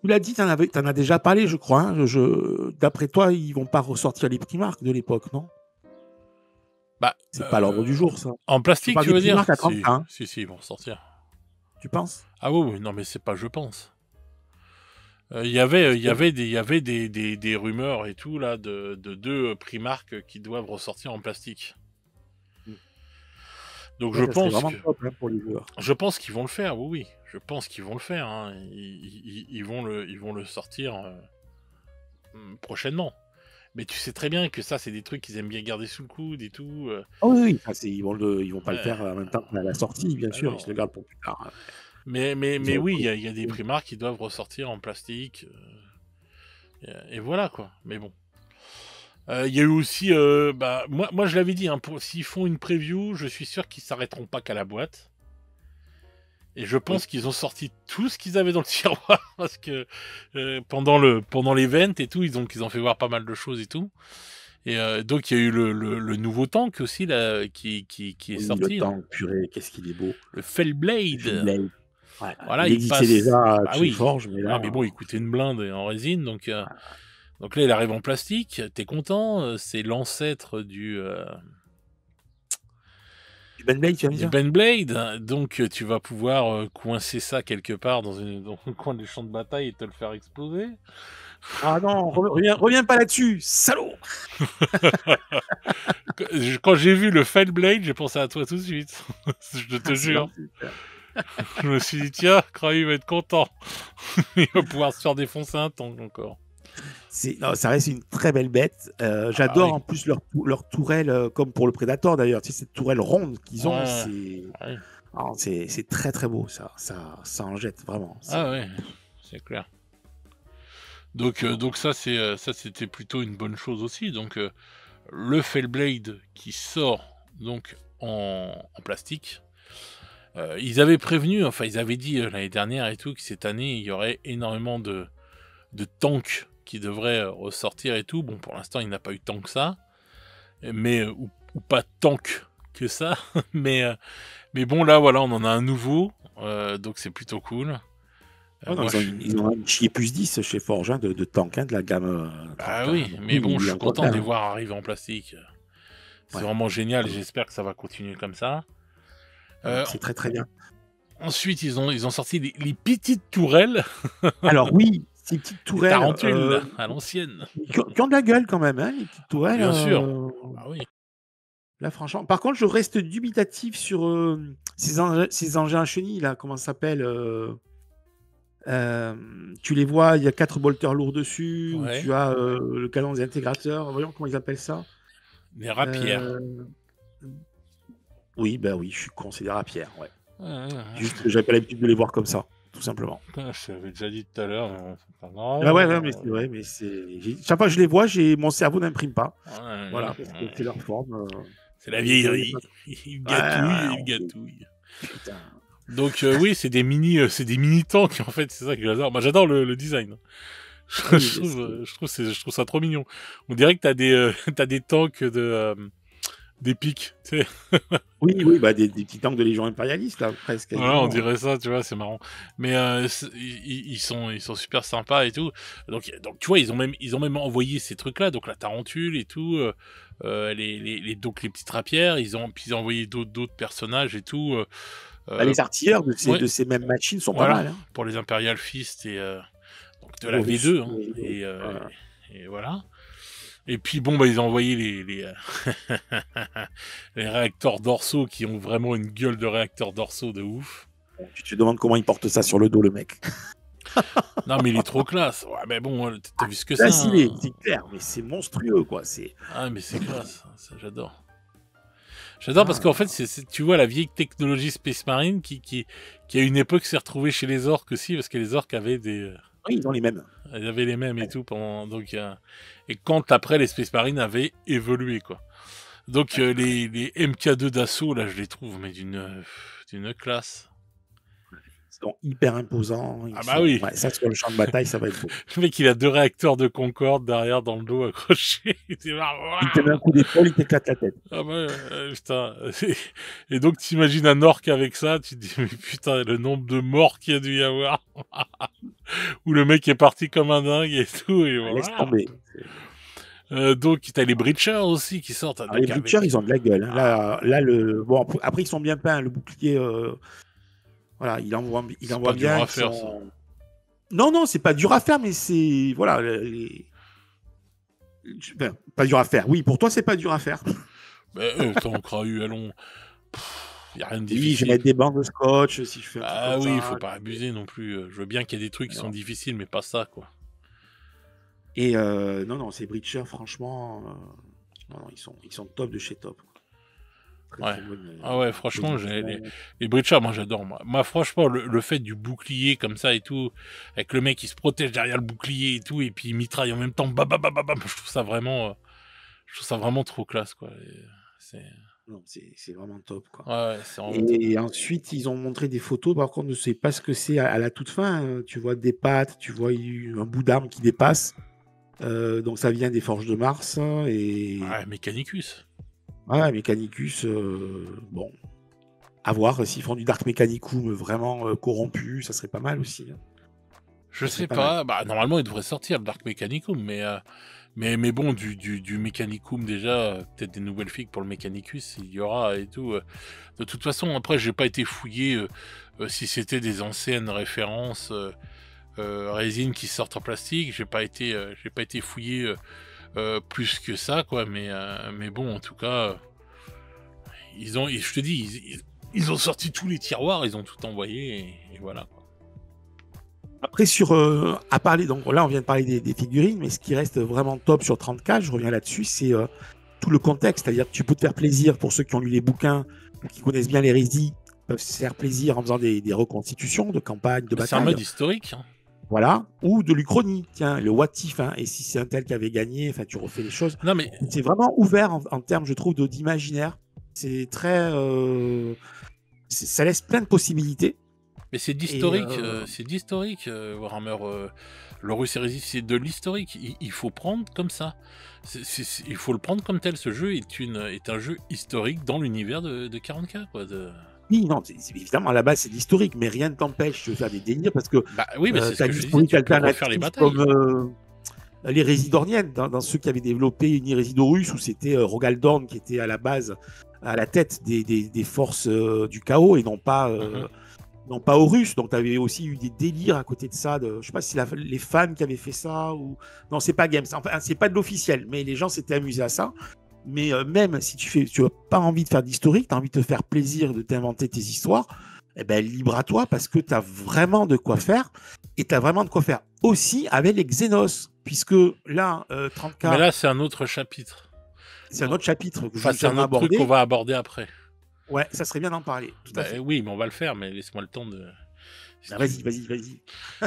Tu l'as dit, t'en as déjà parlé, je crois. Hein. D'après toi, ils vont pas ressortir les Primark de l'époque, non? Bah, c'est pas l'ordre du jour, ça. En plastique, tu veux dire? Si, ils vont ressortir. Tu penses? Ah oui, non mais c'est pas je pense. Il y avait des rumeurs et tout là de deux Primark qui doivent ressortir en plastique. Donc Ouais, ça serait vraiment top hein, pour les joueurs. je pense qu'ils vont le faire, oui, oui. Je pense qu'ils vont le faire. Hein. Ils vont le sortir prochainement. Mais tu sais très bien que ça, c'est des trucs qu'ils aiment bien garder sous le coude et tout. Ah oui, oui. Enfin, ils vont pas le faire en même temps qu'à la sortie, bien sûr. non. Ils se le gardent pour plus tard. Hein. Mais oui, il y a des Primark qui doivent ressortir en plastique. Et voilà quoi. Mais bon. Il y a eu aussi, moi je l'avais dit, hein, s'ils font une preview, je suis sûr qu'ils s'arrêteront pas qu'à la boîte. Et je pense qu'ils ont sorti tout ce qu'ils avaient dans le tiroir parce que pendant l'event et tout, ils ont fait voir pas mal de choses et tout. Et donc il y a eu le nouveau tank aussi là qui est sorti. Le tank, purée, qu'est-ce qu'il est beau. Le Fellblade. Ouais, voilà, il existait déjà chez Forge, mais là. Ah, mais bon, il coûtait une blinde en résine, donc là il arrive en plastique. T'es content, c'est l'ancêtre du Benblade, tu vas me dire. Benblade, donc tu vas pouvoir coincer ça quelque part dans le coin du champ de bataille et te le faire exploser. Ah non, reviens pas là-dessus, salaud. Quand j'ai vu le Fellblade, j'ai pensé à toi tout de suite. Je te jure. Je me suis dit, tiens, Kraï va être content. Il va pouvoir se faire défoncer un tank encore. Non, ça reste une très belle bête. J'adore en plus leur tourelle, comme pour le Predator d'ailleurs. Tu sais, cette tourelle ronde qu'ils ont, c'est très très beau. Ça en jette vraiment. Ah ouais, c'est clair. Donc ça, c'était plutôt une bonne chose aussi. Donc le Fellblade qui sort donc en plastique. Ils avaient prévenu, enfin ils avaient dit l'année dernière et tout, que cette année il y aurait énormément de tanks qui devraient ressortir et tout. Bon, pour l'instant il n'a pas eu tant que ça, mais ou pas tant que ça, mais bon là voilà, on en a un nouveau, donc c'est plutôt cool. Ils ont un chier plus 10 chez Forge hein, de tanks, hein, de la gamme. Ah oui, mais bon, je suis content de les voir arriver en plastique. C'est vraiment génial et j'espère que ça va continuer comme ça. C'est très très bien. Ensuite, ils ont sorti les petites tourelles. Alors oui, ces petites tourelles. Tarentules, à l'ancienne. Qui ont de la gueule quand même, hein, les petites tourelles. Bien sûr. Ah oui. Là, franchement. Par contre, je reste dubitatif sur ces engins à chenilles, là, comment ça s'appelle tu les vois, il y a 4 bolters lourds dessus, où tu as le canon des intégrateurs. Voyons comment ils appellent ça. Les rapières. Oui, je suis con, c'est des rapières, ouais. Juste que j'avais pas l'habitude de les voir comme ça, tout simplement. Je l'avais déjà dit tout à l'heure, c'est pas grave. Ah ouais, mais c'est vrai, mais chaque fois que je les vois, mon cerveau n'imprime pas. Voilà, parce que c'est leur forme. C'est la vieillerie. Il gâtouille. Putain. Donc oui, c'est des mini tanks en fait, c'est ça que j'adore. Moi j'adore le design. Je trouve ça trop mignon. On dirait que t'as des tanks d'épique, tu sais. Oui, des petits tanks de Légion impérialiste, là, presque. Voilà, on dirait ça, tu vois, c'est marrant. Mais ils sont super sympas et tout. Donc tu vois, ils ont même envoyé ces trucs-là, donc la tarentule et tout, donc les petites rapières. Puis ils ont envoyé d'autres personnages et tout. Les artilleurs de ces mêmes machines sont pas mal. Hein. Pour les Imperial Fist et donc de la V2. Hein, et voilà. Et puis bon, ils ont envoyé les réacteurs dorsaux qui ont vraiment une gueule de réacteurs dorsaux de ouf. Tu te demandes comment il porte ça sur le dos, le mec. Non, mais il est trop classe. Ouais, mais bon, t'as vu ce que là, c'est. C'est clair, mais c'est monstrueux, quoi. Ah, mais c'est classe. Ça, j'adore. J'adore parce qu'en fait, tu vois la vieille technologie Space Marine qui à une époque s'est retrouvée chez les orques aussi, parce que les orques avaient des... Oui, ils ont les mêmes. Ils avaient les mêmes et tout pendant... Donc, et quand après les Space Marines avaient évolué, quoi. Donc les MK2 d'assaut, là, je les trouve, mais d'une classe. Ils sont hyper imposants. Oui. Ouais, ça, sur le champ de bataille, ça va être beau. Le mec, il a 2 réacteurs de Concorde derrière dans le dos accrochés. Il te met un coup d'épaule, il t'éclate la tête. Ah putain. Et donc, t'imagines un orc avec ça, tu te dis, mais putain, le nombre de morts qu'il y a dû y avoir. Où le mec est parti comme un dingue et tout. Et voilà. Laisse tomber. Donc, t'as les Breachers aussi qui sortent. Les Breachers, ils ont de la gueule. Hein. Là, bon, après, ils sont bien peints. Le bouclier, voilà, il envoie bien. Non, non, c'est pas dur à faire, mais c'est. Voilà. Enfin, pas dur à faire. Oui, pour toi, c'est pas dur à faire. Tant qu'on a eu, allons. Il n'y a rien de Oui, je vais difficile. mettre des bandes de scotch si je fais un truc Ah comme oui, il ça. faut pas abuser non plus. Je veux bien qu'il y ait des trucs qui sont Alors. difficiles, mais pas ça, quoi. Et non, non, ces Breachers, franchement, non, non, ils sont top de chez top. Très, Ouais. très bonne. Ah ouais, franchement, Production. les Breachers, moi j'adore. Moi, franchement, le fait du bouclier comme ça et tout, avec le mec qui se protège derrière le bouclier et tout, et puis il mitraille en même temps, bam, je trouve ça vraiment trop classe, quoi. Non, c'est vraiment top, quoi. Ouais, c'est vraiment top. Et ensuite, ils ont montré des photos. Par contre, je ne sais pas ce que c'est à la toute fin, hein. Tu vois des pattes, tu vois un bout d'arme qui dépasse. Donc, ça vient des Forges de Mars. Et Ouais, Mechanicus. ouais, Mechanicus, bon, à voir s'ils font du Dark Mechanicum vraiment corrompu, ça serait pas mal aussi, hein. Je Ça serait sais pas mal. pas, bah normalement il devrait sortir le Dark Mechanicum, mais bon, du Mechanicum déjà, peut-être des nouvelles figues pour le Mechanicus, il y aura et tout. De toute façon, après, j'ai pas été fouillé si c'était des anciennes références résine qui sortent en plastique. J'ai pas été fouillé plus que ça, quoi. Mais bon, en tout cas, je te dis, ils ont sorti tous les tiroirs, ils ont tout envoyé et voilà. Après, à parler, donc là, on vient de parler des figurines, mais ce qui reste vraiment top sur 30K, je reviens là-dessus, c'est tout le contexte. C'est-à-dire que tu peux te faire plaisir pour ceux qui ont lu les bouquins ou qui connaissent bien l'hérésie, peuvent se faire plaisir en faisant des reconstitutions de campagnes, de C'est un batailles. mode historique. Hein. Voilà. Ou de l'Uchronie, tiens, le what if, hein, et si c'est un tel qui avait gagné, enfin, tu refais les choses. Non, mais C'est vraiment ouvert en termes, je trouve, d'imaginaire. C'est très. Ça laisse plein de possibilités. Mais c'est d'historique, Warhammer. L'Horus Heresy, c'est de l'historique. Il faut prendre comme ça. Il faut le prendre comme tel. Ce jeu est un jeu historique dans l'univers de 40K, quoi. Oui, non, évidemment, à la base, c'est l'historique, mais rien ne t'empêche de faire des délires parce que Bah oui, mais c'est ce tu as que je disais, l'historique tu peux refaire les alternatif batailles. comme l'hérésie dornienne, dans ceux qui avaient développé une hérésie d'Horus, où c'était Rogaldorn qui était à la base, à la tête des forces du chaos et non pas Horus. Donc, tu avais aussi eu des délires à côté de ça. Je sais pas si les fans qui avaient fait ça ou. Non, c'est pas Games. Enfin, c'est pas de l'officiel, mais les gens s'étaient amusés à ça. Mais même si tu n'as pas envie de faire d'historique, tu as envie de te faire plaisir, de t'inventer tes histoires, eh ben, libre à toi parce que tu as vraiment de quoi faire. Et tu as vraiment de quoi faire aussi avec les Xenos. Puisque là, 30K. Mais là, c'est un autre chapitre. C'est un autre chapitre que c'est un autre aborder. truc qu'on va aborder après. Ouais, ça serait bien d'en parler. Tout à fait. Oui, mais on va le faire, mais laisse-moi le temps de. Vas-y.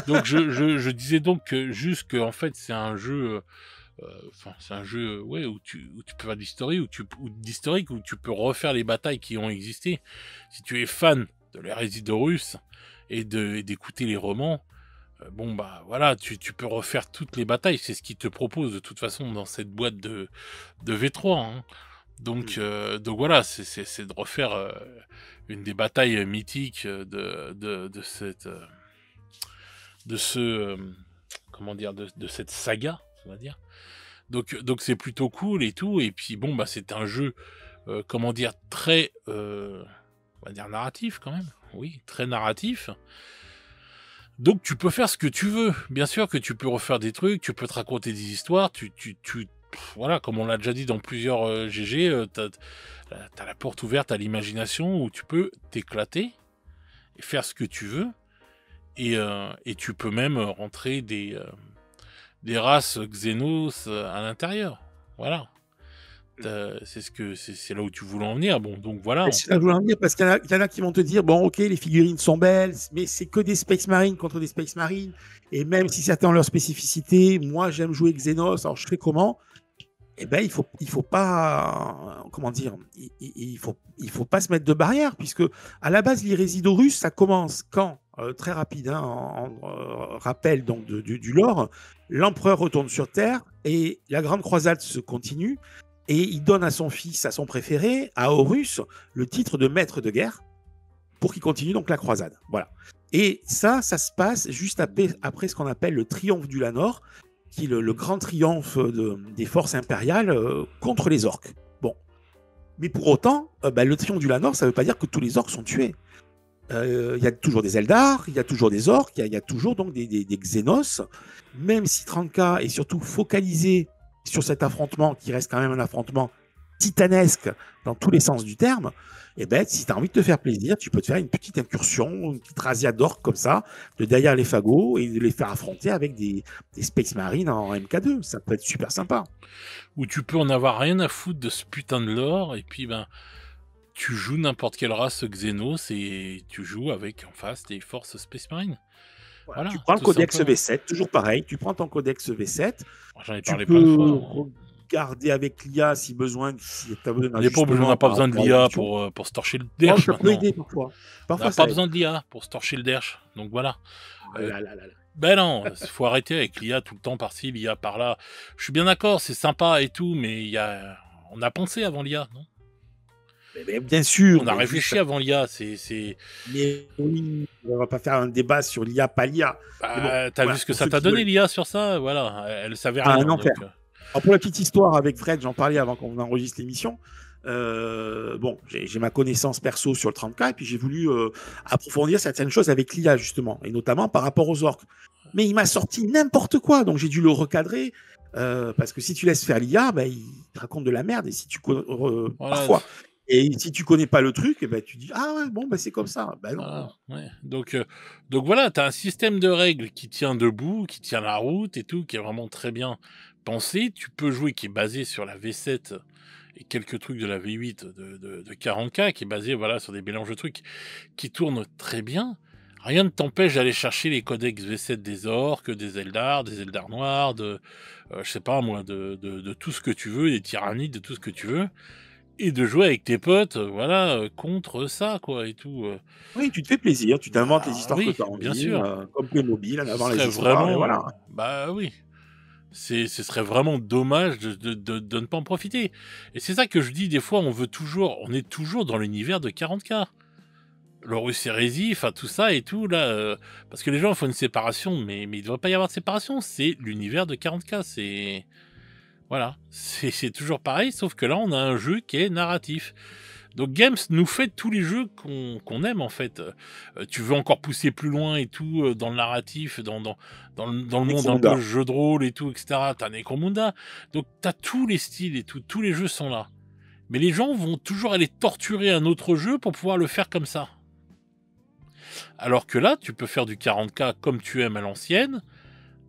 Donc, je disais donc juste que en fait, c'est un jeu. C'est un jeu ouais, où tu peux faire d'historique, où tu peux refaire les batailles qui ont existé. Si tu es fan de l'hérésie d'Horus et d'écouter les romans, bon bah voilà, tu peux refaire toutes les batailles. C'est ce qu'ils te proposent de toute façon dans cette boîte de V3. Hein. Donc voilà, c'est de refaire une des batailles mythiques de cette saga, on va dire. Donc c'est plutôt cool et tout. Et puis bon, bah c'est un jeu, très, on va dire narratif quand même. Oui, très narratif. Donc tu peux faire ce que tu veux. Bien sûr que tu peux refaire des trucs, tu peux te raconter des histoires. Voilà, comme on l'a déjà dit dans plusieurs GG, t'as la porte ouverte à l'imagination où tu peux t'éclater et faire ce que tu veux. Et tu peux même rentrer des races Xenos à l'intérieur. Voilà. C'est là où tu voulais en venir. Bon, donc voilà. C'est là où je voulais en venir parce qu'il y en a qui vont te dire bon, ok, les figurines sont belles, mais c'est que des Space Marines contre des Space Marines. Et même si certains ont leur spécificité, moi j'aime jouer Xenos, alors je fais comment? Eh ben, il faut pas, comment dire, il faut pas se mettre de barrière, puisque à la base, l'hérésie d'Horus, ça commence quand, très rapide, hein, en rappel donc du lore, l'empereur retourne sur Terre et la grande croisade se continue et il donne à son fils, à son préféré, à Horus, le titre de maître de guerre pour qu'il continue donc la croisade. Voilà. Et ça se passe juste après ce qu'on appelle le triomphe du Lanor, qui est le grand triomphe des forces impériales contre les orques. Bon. Mais pour autant, le triomphe du Lanor, ça ne veut pas dire que tous les orques sont tués. Il y a toujours des Eldar, il y a toujours des orques, il y a toujours donc des Xénos. Même si 30K est surtout focalisé sur cet affrontement, qui reste quand même un affrontement titanesque dans tous les sens du terme, et ben, si tu as envie de te faire plaisir, tu peux te faire une petite incursion, une petite razzia d'orques comme ça, de derrière les fagots, et de les faire affronter avec des Space Marines en MK2. Ça peut être super sympa. Où tu peux en avoir rien à foutre de ce putain de lore, et puis ben, tu joues n'importe quelle race Xenos, et tu joues avec en face des forces Space Marines. Voilà, tu prends le tout codex simplement. V7, toujours pareil, tu prends ton codex V7, J'en ai tu parlé peux plein de fois. regarder avec l'IA si besoin, si tu as besoin On n'est pas obligé, on n'a pas besoin de l'IA pour se torcher le derche ça peut maintenant. aider parfois. On n'a pas besoin de l'IA pour se torcher le derche, donc voilà. Ben non, il faut arrêter avec l'IA tout le temps par-ci, l'IA par-là. Je suis bien d'accord, c'est sympa et tout, mais on a pensé avant l'IA, non? Mais bien sûr. On a réfléchi avant l'IA, Mais oui, on va pas faire un débat sur l'IA, pas l'IA. Bah, t'as vu ce que ça t'a donné l'IA sur ça? Voilà, elle savait rien. Un enfer. Alors pour la petite histoire avec Fred, j'en parlais avant qu'on enregistre l'émission. Bon, j'ai ma connaissance perso sur le 30K et puis j'ai voulu approfondir certaines choses avec l'IA justement, et notamment par rapport aux orques. Mais il m'a sorti n'importe quoi, donc j'ai dû le recadrer parce que si tu laisses faire l'IA, bah, il te raconte de la merde, et si tu voilà. Parfois. Et si tu connais pas le truc, eh ben, tu dis ah ouais, bon, bah, c'est comme ça. Ben non. Voilà, ouais. Donc voilà, tu as un système de règles qui tient debout, qui tient la route et tout, qui est vraiment très bien pensé. Tu peux jouer, qui est basé sur la V7 et quelques trucs de la V8 de 40K, qui est basé voilà, sur des mélanges de trucs qui tournent très bien. Rien ne t'empêche d'aller chercher les codex V7 des orques, des Eldar noirs, je sais pas moi, de tout ce que tu veux, des tyrannides, de tout ce que tu veux. Et de jouer avec tes potes, voilà, contre ça, quoi, et tout. Oui, tu te fais plaisir, tu t'inventes les histoires que tu as envie, bien sûr. comme Playmobil, en avant les histoires, vraiment, et voilà. Bah oui. Ce serait vraiment dommage de ne pas en profiter. Et c'est ça que je dis, des fois, on est toujours dans l'univers de 40K. L'Horus Hérésie, enfin tout ça et tout, là, parce que les gens font une séparation, mais il ne devrait pas y avoir de séparation, c'est l'univers de 40K, c'est... Voilà, c'est toujours pareil, sauf que là, on a un jeu qui est narratif. Donc Games nous fait tous les jeux qu'on aime, en fait. Tu veux encore pousser plus loin et tout, dans le narratif, dans le monde un peu jeu de rôle et tout, etc. T'as Necromunda. Donc t'as tous les styles et tout, tous les jeux sont là. Mais les gens vont toujours aller torturer un autre jeu pour pouvoir le faire comme ça. Alors que là, tu peux faire du 40K comme tu aimes à l'ancienne,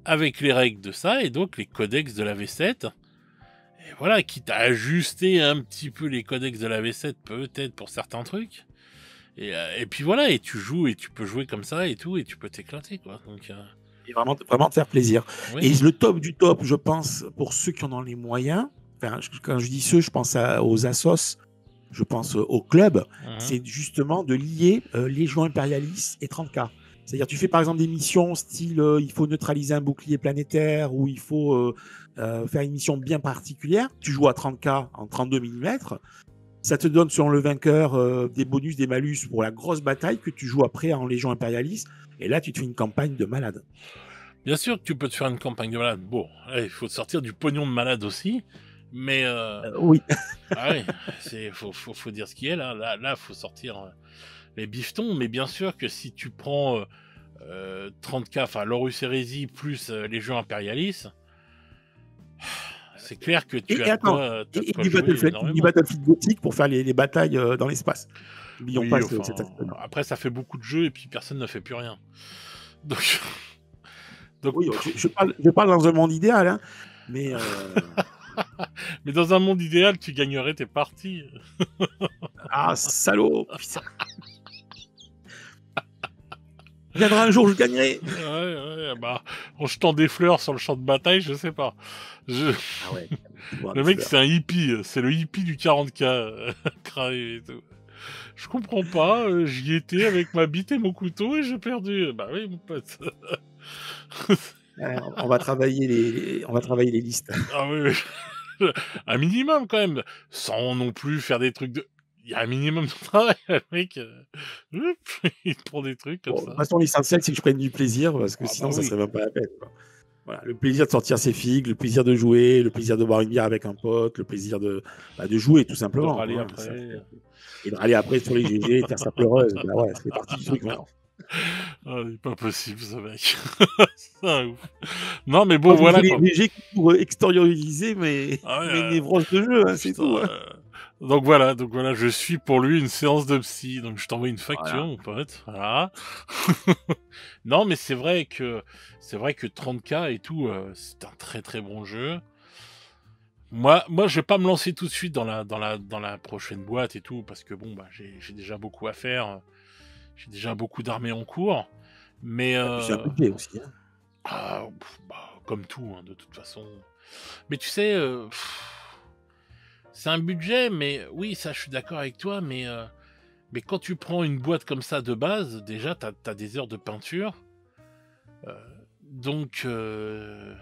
avec les règles de ça, et donc les codex de la V7... Et voilà, quitte à ajuster un petit peu les codex de la V7, peut-être pour certains trucs. Et puis voilà, et tu joues, et tu peux jouer comme ça, et tout, et tu peux t'éclater, quoi. Donc, et vraiment te faire plaisir. Oui. Et le top du top, je pense, pour ceux qui en ont les moyens, enfin, quand je dis ceux, je pense aux assos, je pense au club, c'est justement de lier Légion Impérialis et 30K. C'est-à-dire, tu fais par exemple des missions style il faut neutraliser un bouclier planétaire, ou il faut faire une mission bien particulière. Tu joues à 30K en 32 mm. Ça te donne, selon le vainqueur, des bonus, des malus pour la grosse bataille que tu joues après en Légion Impérialis. Et là, tu te fais une campagne de malade. Bien sûr que tu peux te faire une campagne de malade. Bon, il faut sortir du pognon de malade aussi. Mais oui. Ah oui, faut dire ce qui est là. Là, faut sortir les bifetons. Mais bien sûr que si tu prends 30K, enfin l'Horus Hérésie plus Légion Impérialis, c'est clair que tu as du Battlefield gothique pour faire les batailles dans l'espace. N'oublions pas cet aspect. Après, ça fait beaucoup de jeux et puis personne ne fait plus rien. Donc oui, je parle dans un monde idéal, hein, mais mais dans un monde idéal, tu gagnerais tes parties. Ah, salaud, putain. Viendra un jour, je gagnerai. Ouais, bah, en jetant des fleurs sur le champ de bataille, je sais pas. Ah ouais, le mec, c'est un hippie. C'est le hippie du 40K. Cravé et tout. Je comprends pas. J'y étais avec ma bite et mon couteau et j'ai perdu. Bah oui, mon pote. On va travailler les listes. Ah oui. Un minimum, quand même. Sans non plus faire des trucs de... Il y a un minimum de travail, le mec. Il prend des trucs comme ça. De toute façon, l'essentiel, c'est que je prenne du plaisir, parce que sinon, ça serait même pas la peine, quoi. Voilà, le plaisir de sortir ses figues, le plaisir de jouer, le plaisir de boire une bière avec un pote, le plaisir de jouer tout De simplement, râler quoi, hein. après. Et de râler après sur les GG, de faire sa pleureuse. Bah ouais, c'est parti du truc maintenant. Ah, il est pas possible, ce mec. C'est un ouf. Non, mais bon, Moi, je me fais voilà, les quoi. GG pour extérioriser Ah ouais, mes névroses de jeu, hein, c'est putain, tout, hein. donc voilà, je suis pour lui une séance de psy. Donc je t'envoie une facture, Voilà. mon pote. Voilà. Non, mais c'est vrai que 30K et tout, c'est un très très bon jeu. Moi, je vais pas me lancer tout de suite dans la prochaine boîte et tout, parce que bon, bah, j'ai déjà beaucoup à faire. J'ai déjà beaucoup d'armées en cours. Mais Et puis c'est un budget aussi, hein. bah, comme tout, hein, de toute façon. Mais tu sais, c'est un budget, mais oui, ça, je suis d'accord avec toi, mais quand tu prends une boîte comme ça de base, déjà, t'as des heures de peinture. Euh, donc, Ah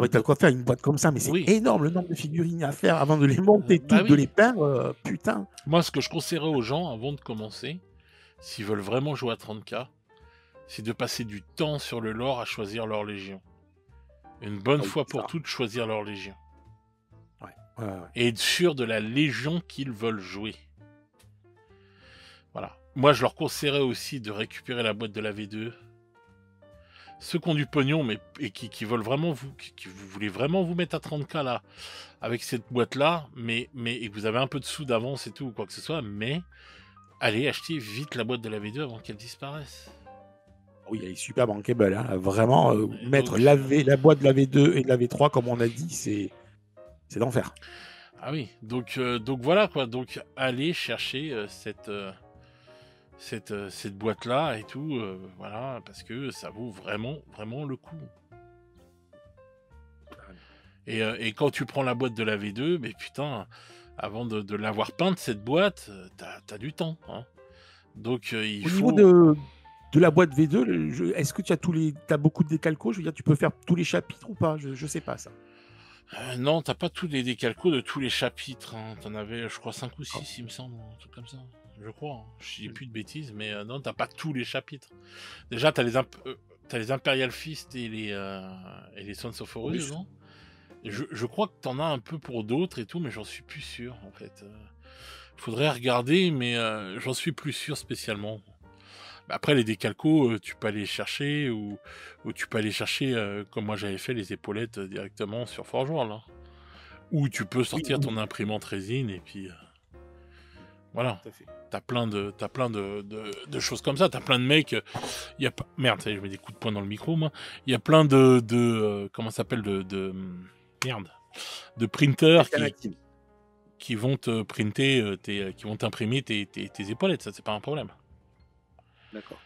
mais t'as de quoi faire une boîte comme ça, mais c'est oui. énorme le nombre de figurines à faire avant de les monter Bah toutes, de oui. les peindre, putain. Moi, ce que je conseillerais aux gens avant de commencer, s'ils veulent vraiment jouer à 30K, c'est de passer du temps sur le lore à choisir leur légion. Une bonne Ah oui, fois pour ça. toutes, choisir leur légion. Ouais. Et être sûr de la légion qu'ils veulent jouer. Voilà. Moi, je leur conseillerais aussi de récupérer la boîte de la V2. Ceux qui ont du pognon, mais et qui veulent vraiment qui vous voulez vraiment vous mettre à 30K là, avec cette boîte-là, mais et que vous avez un peu de sous d'avance et tout, ou quoi que ce soit, mais allez acheter vite la boîte de la V2 avant qu'elle disparaisse. Oui, elle est super bankable, hein. Vraiment, Et mettre donc, la boîte de la V2 et de la V3, comme on a dit, c'est l'enfer. ah oui, donc voilà quoi, donc allez chercher cette boîte-là et tout, voilà, parce que ça vaut vraiment, vraiment le coup. Et quand tu prends la boîte de la V2, mais putain, avant de l'avoir peinte, cette boîte, t'as du temps, hein. Donc il Au niveau faut... de la boîte V2, est-ce que tu as beaucoup de décalcos? Je veux dire, tu peux faire tous les chapitres ou pas? Je sais pas ça. Non, t'as pas tous les décalcos de tous les chapitres, hein. T'en avais, je crois, 5 ou Ah. 6, il me semble, un truc comme ça. Je crois, hein. Je dis plus de bêtises, mais non, t'as pas tous les chapitres. Déjà, t'as les Imperial Fist et les Sons of Horus, non? Et je crois que t'en as un peu pour d'autres et tout, mais j'en suis plus sûr, en fait. Faudrait regarder, mais j'en suis plus sûr spécialement. Après, les décalcos, tu peux aller chercher, ou tu peux aller chercher, comme moi j'avais fait, les épaulettes directement sur Forge World, hein. Ou tu peux Oui, sortir oui, ton imprimante résine, et puis voilà. tout à fait. T'as plein de choses comme ça. T'as plein de mecs. Y a pas... Merde, ça y est, je mets des coups de poing dans le micro, moi. Il y a plein comment ça s'appelle merde. De printers Alternative. qui vont te printer, qui vont t'imprimer tes épaulettes. Ça, c'est pas un problème. D'accord.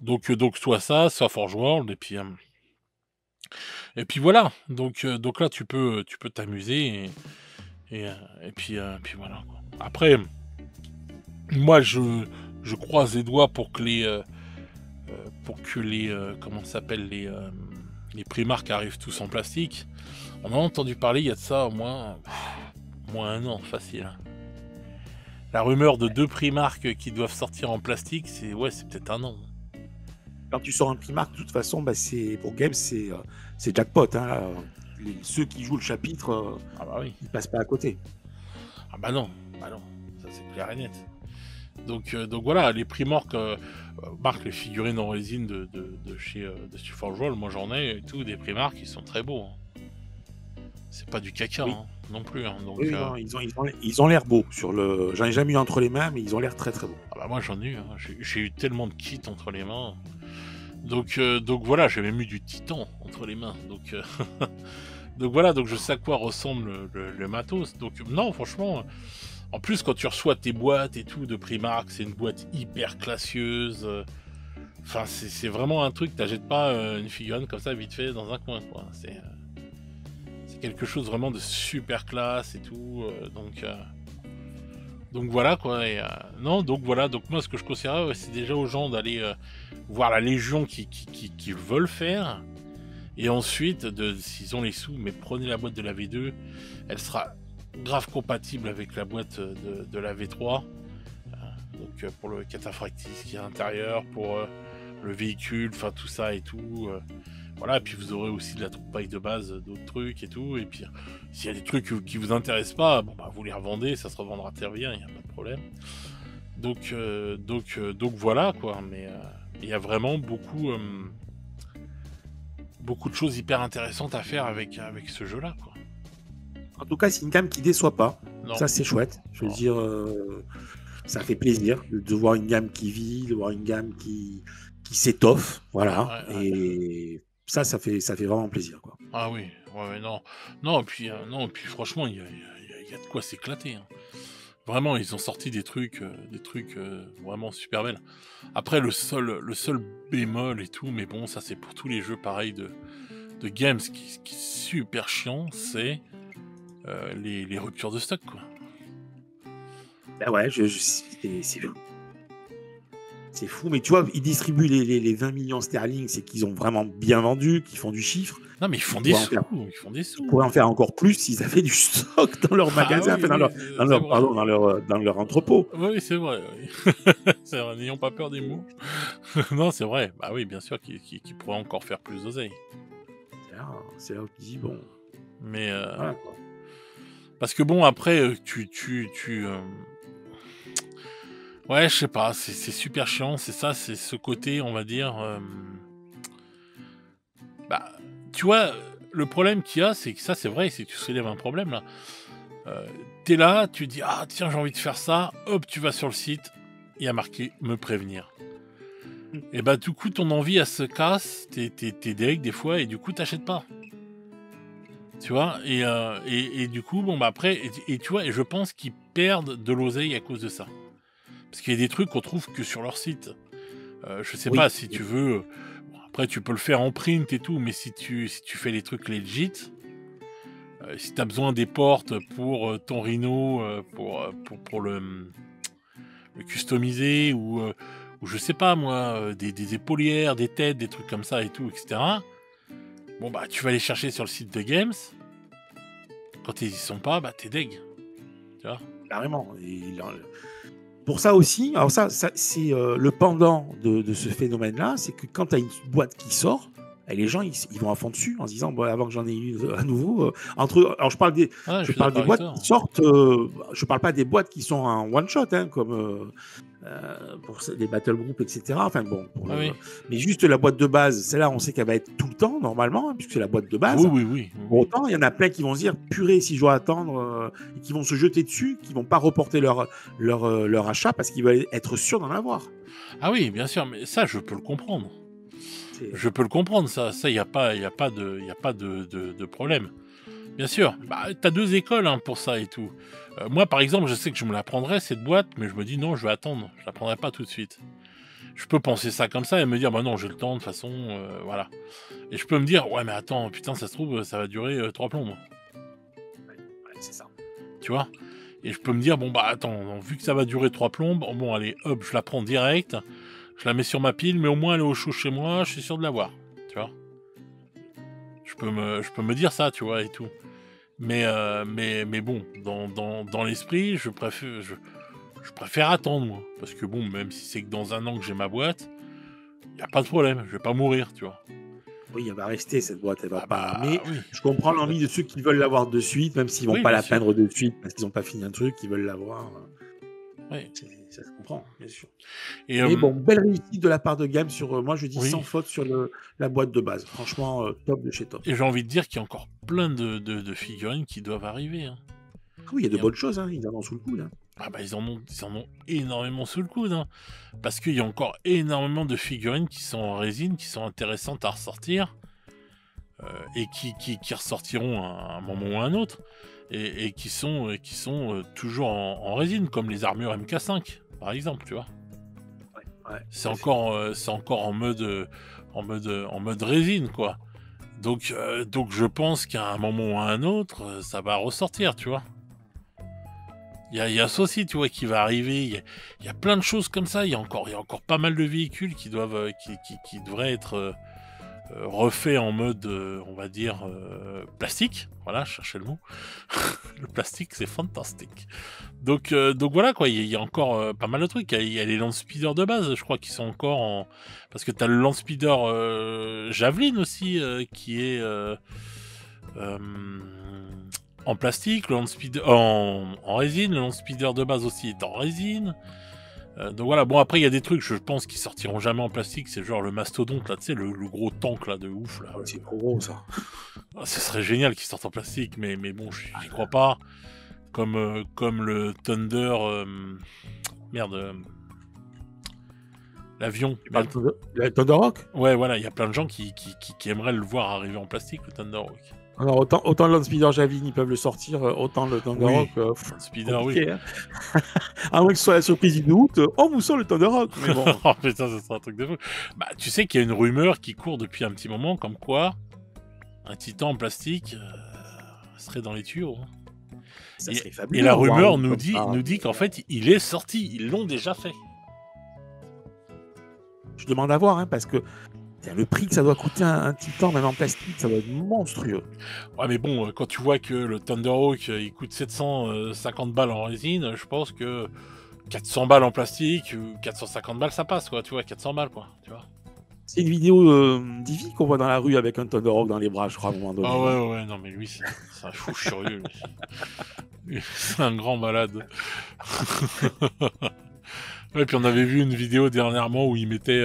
Donc soit ça, soit Forge World, et puis voilà. Donc là, tu peux t'amuser, et puis voilà, quoi. Après, moi, je croise les doigts pour que les comment ça s'appelle, les Primark arrivent tous en plastique. On a entendu parler il y a de ça au moins un an, facile, hein. La rumeur de 2 Primark qui doivent sortir en plastique, c'est peut-être un an. Quand tu sors un Primark, de toute façon, bah, pour Games, c'est jackpot, hein. Ceux qui jouent le chapitre, Ah bah oui. ils passent pas à côté. Ah bah non, ça c'est clair et net. Donc voilà, les Primark marquent les figurines en résine de chez Forge World. Moi j'en ai et tout, des Primark qui sont très beaux, hein. C'est pas du caca, Oui. hein, non plus, hein. Donc, Oui, non, ils ont l'air beaux j'en ai jamais eu entre les mains, mais ils ont l'air très très beaux. ah bah moi j'en ai eu, hein. J'ai eu tellement de kits entre les mains. Donc voilà, j'ai même eu du titan entre les mains. Donc voilà, donc je sais à quoi ressemble le matos. Donc non, franchement, en plus quand tu reçois tes boîtes et tout de Primark, c'est une boîte hyper classieuse. Enfin, c'est vraiment un truc, t'achètes pas une figurine comme ça vite fait dans un coin, quoi. C'est quelque chose vraiment de super classe et tout. Donc voilà, quoi. Et, non, donc voilà, donc moi ce que je conseillerais, c'est déjà aux gens d'aller voir la Légion qu'ils veulent faire. Et ensuite, s'ils ont les sous, mais prenez la boîte de la V2, elle sera grave compatible avec la boîte de la V3. Donc pour le cataphractis qui est à l'intérieur, pour le véhicule, enfin tout ça et tout. voilà, et puis vous aurez aussi de la troupaille de base, d'autres trucs et tout. Et puis, s'il y a des trucs qui vous intéressent pas, bon, bah, vous les revendez, ça se revendra très bien, il n'y a pas de problème. Donc voilà, quoi. Mais il y a vraiment beaucoup de choses hyper intéressantes à faire avec ce jeu-là, quoi. En tout cas, c'est une gamme qui déçoit pas. Non. Ça, c'est chouette. Je veux dire, ça fait plaisir de voir une gamme qui vit, de voir une gamme qui s'étoffe. Voilà. Ouais. Et ça fait vraiment plaisir, quoi. Ah oui, ouais, non. Non, et puis franchement, il y a de quoi s'éclater, hein. Vraiment, ils ont sorti des trucs vraiment super belles. Après, le seul bémol et tout, mais bon, ça c'est pour tous les jeux pareils de games qui est super chiant, c'est les ruptures de stock, quoi. Ben ouais, c'est fou. C'est fou, mais tu vois, ils distribuent les 20 millions sterling, c'est qu'ils ont vraiment bien vendu, qu'ils font du chiffre. Non, mais ils font des sous. Ils pourraient en faire encore plus s'ils avaient du stock dans leur magasin, oui, dans leur entrepôt. Oui, c'est vrai. Oui. C'est vrai, n'ayons pas peur des mots. Non, c'est vrai. Bah oui, bien sûr qu'ils pourraient encore faire plus d'oseille. C'est là où tu dis, bon... Mais... Voilà, quoi. Parce que bon, après, ouais, je sais pas, c'est super chiant, c'est ça, c'est ce côté, on va dire... Bah, tu vois, le problème qu'il y a, c'est que ça, c'est vrai, c'est que tu soulèves un problème, là. T'es là, tu dis, ah, tiens, j'ai envie de faire ça, hop, tu vas sur le site, il y a marqué « Me prévenir ». Et bah, du coup, ton envie, elle se casse, t'es deg des fois, et du coup, t'achètes pas. Tu vois, et du coup, bon, bah après, et tu vois, et je pense qu'ils perdent de l'oseille à cause de ça. Parce qu'il y a des trucs qu'on trouve que sur leur site. Je sais pas, si tu veux... Bon, après, tu peux le faire en print et tout, mais si tu fais les trucs legit, si tu as besoin des portes pour ton Rhino, pour le customiser, ou je sais pas moi, des épaulières, des têtes, des trucs comme ça et tout, etc. Bon, bah, tu vas les chercher sur le site de Games. Quand ils y sont pas, bah, t'es deg. Tu vois ? Carrément. Pour ça aussi, alors ça c'est le pendant de ce phénomène-là, c'est que quand tu as une boîte qui sort, et les gens ils vont à fond dessus en se disant, bon, avant que j'en ai une à nouveau, alors je parle des boîtes qui sortent, je parle pas des boîtes qui sont en one shot, hein, comme pour les battle groups, etc. Enfin bon, mais juste la boîte de base, celle-là, on sait qu'elle va être tout le temps normalement, hein, puisque c'est la boîte de base. Oui. Pour autant, il y en a plein qui vont se dire, purée, si je dois attendre, et qui vont se jeter dessus, qui vont pas reporter leur achat parce qu'ils veulent être sûrs d'en avoir. Ah oui, bien sûr, mais ça, je peux le comprendre. Je peux le comprendre, ça, il y a pas de problème. Bien sûr, bah, t'as deux écoles, hein, pour ça et tout. Moi, par exemple, je sais que je me la prendrais, cette boîte, mais je me dis non, je vais attendre, je la prendrai pas tout de suite. Je peux penser ça comme ça et me dire, bah non, j'ai le temps, de toute façon, voilà. Et je peux me dire, ouais, mais attends, putain, ça se trouve, ça va durer 3 plombes. Ouais, c'est ça. Tu vois ? Et je peux me dire, bon, bah attends, vu que ça va durer 3 plombes, bon, allez, hop, je la prends direct, je la mets sur ma pile, mais au moins elle est au chaud chez moi, je suis sûr de l'avoir. Tu vois ? Je peux me dire ça, tu vois, et tout. Mais bon, dans l'esprit, je préfère attendre, moi. Parce que bon, même si c'est que dans 1 an que j'ai ma boîte, il n'y a pas de problème, je vais pas mourir, tu vois. Oui, elle va rester, cette boîte, elle va pas... Mais oui, je comprends l'envie de ceux qui veulent l'avoir de suite, même s'ils vont pas la peindre de suite, parce qu'ils n'ont pas fini un truc, ils veulent l'avoir. Oui. Ça se comprend, bien sûr. Mais bon, belle réussite de la part de Games sur, moi je dis sans faute sur la boîte de base. Franchement, top de chez top. Et j'ai envie de dire qu'il y a encore plein de figurines qui doivent arriver. Hein. Oui, il y a de bonnes choses, hein. Ils en ont sous le coude. Hein. Ah bah ils en ont énormément sous le coude. Hein. Parce qu'il y a encore énormément de figurines qui sont en résine, qui sont intéressantes à ressortir. Et qui ressortiront à un moment ou à un autre. Et qui sont toujours en résine, comme les armures MK5, par exemple, tu vois. Ouais, c'est encore en mode résine, quoi. Donc je pense qu'à un moment ou à un autre, ça va ressortir, tu vois. Il y a ça aussi, tu vois, qui va arriver. Il y a plein de choses comme ça. Il y a encore pas mal de véhicules qui devraient être refait en mode, on va dire, plastique. Voilà, je cherchais le mot. Le plastique, c'est fantastique. Donc voilà, quoi, il y a encore pas mal de trucs. Il y a les land speeders de base, je crois, qui sont encore en... Parce que tu as le land speeder Javelin aussi, qui est euh, en plastique, le land speeder en résine. Le land speeder de base aussi est en résine. Donc voilà, bon après il y a des trucs, je pense, qui sortiront jamais en plastique, c'est genre le mastodonte là, tu sais, le gros tank là de ouf là. C'est trop gros ça. Ce serait génial qu'il sorte en plastique, mais bon, j'y crois pas. Comme le Thunder, merde, l'avion. Le Thunderhawk. Ouais, voilà, il y a plein de gens qui aimeraient le voir arriver en plastique, le Thunderhawk. Alors autant le Land Speeder Javelin, ils peuvent le sortir, autant le Thunderhawk. Oui, Speeder, oui. Hein. À moins que ce soit la surprise du août, on vous sort le Thunderhawk. Mais bon. Oh putain, ça sera un truc de fou. Bah, tu sais qu'il y a une rumeur qui court depuis un petit moment, comme quoi un Titan en plastique serait dans les tuyaux. Hein. Ça serait fabuleux. Et la rumeur nous dit qu'en fait, il est sorti. Ils l'ont déjà fait. Je demande à voir, hein, parce que le prix que ça doit coûter un Titan, même en plastique, ça doit être monstrueux. Ouais, mais bon, quand tu vois que le Thunderhawk, il coûte 750 balles en résine, je pense que 400 balles en plastique, ou 450 balles, ça passe, quoi. Tu vois, 400 balles, quoi. Tu vois. C'est une vidéo d'Ivy qu'on voit dans la rue avec un Thunderhawk dans les bras, je crois, à un moment donné. Ah ouais, non, mais lui, c'est un fou furieux. C'est un grand malade. Ouais, puis on avait vu une vidéo dernièrement où il mettait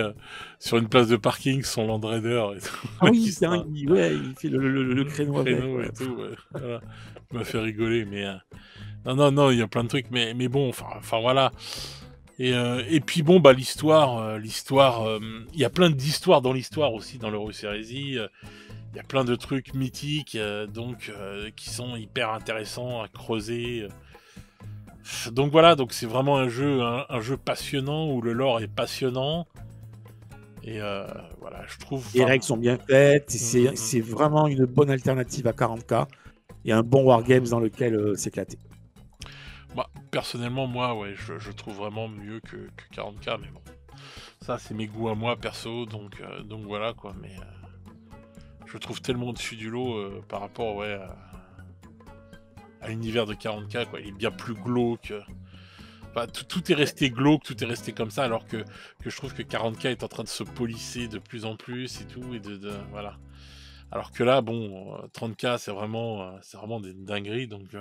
sur une place de parking son Land Raider et tout. Ah oui, c'est un il fait le créneau avec. Et tout, ouais. Voilà. Ça m'a fait rigoler, mais non, il y a plein de trucs, mais bon, enfin voilà. Et puis bon, bah l'histoire, il y a plein d'histoires dans l'histoire aussi dans l'Euro Sérésie. Il y a plein de trucs mythiques, donc qui sont hyper intéressants à creuser. Donc voilà, donc c'est vraiment un jeu passionnant où le lore est passionnant. Et voilà, je trouve. Les règles sont bien faites. C'est vraiment une bonne alternative à 40K et un bon wargames dans lequel s'éclater. Bah, personnellement, moi, ouais, je trouve vraiment mieux que 40K, mais bon. Ça, c'est mes goûts à moi, perso, donc voilà, quoi. Mais je trouve tellement au-dessus du lot par rapport, ouais, à l'univers de 40K, quoi. Il est bien plus glauque. Enfin, tout est resté glauque, tout est resté comme ça, alors que je trouve que 40K est en train de se polisser de plus en plus et tout, et voilà. Alors que là, bon, 30K, c'est vraiment des dingueries, donc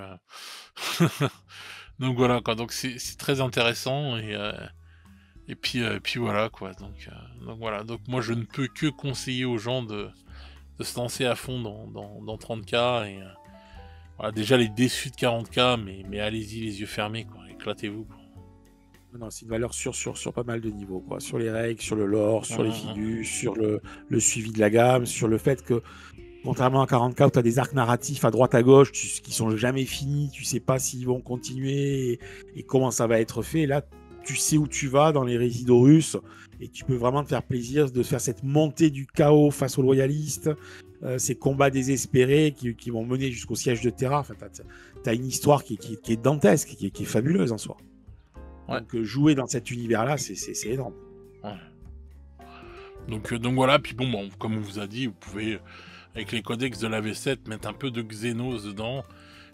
donc voilà, quoi. Donc c'est très intéressant et puis voilà, quoi. Donc voilà. Donc moi, je ne peux que conseiller aux gens de se lancer à fond dans 30K et voilà, déjà les déçus de 40K, mais allez-y les yeux fermés, quoi. Éclatez-vous, quoi. Non, c'est une valeur sûre sur pas mal de niveaux, quoi. Sur les règles, sur le lore, sur les figures, sur le suivi de la gamme, sur le fait que, contrairement à 40K où tu as des arcs narratifs à droite à gauche qui sont jamais finis, tu sais pas s'ils vont continuer et comment ça va être fait. Là, tu sais où tu vas dans les résidus russes et tu peux vraiment te faire plaisir de faire cette montée du chaos face aux loyalistes, ces combats désespérés qui vont mener jusqu'au siège de Terra. Enfin, tu as une histoire qui est dantesque, qui est fabuleuse en soi. Ouais. Donc jouer dans cet univers-là, c'est énorme. Ouais. Donc voilà, puis bon, comme on vous a dit, vous pouvez, avec les codex de la V7, mettre un peu de Xenos dedans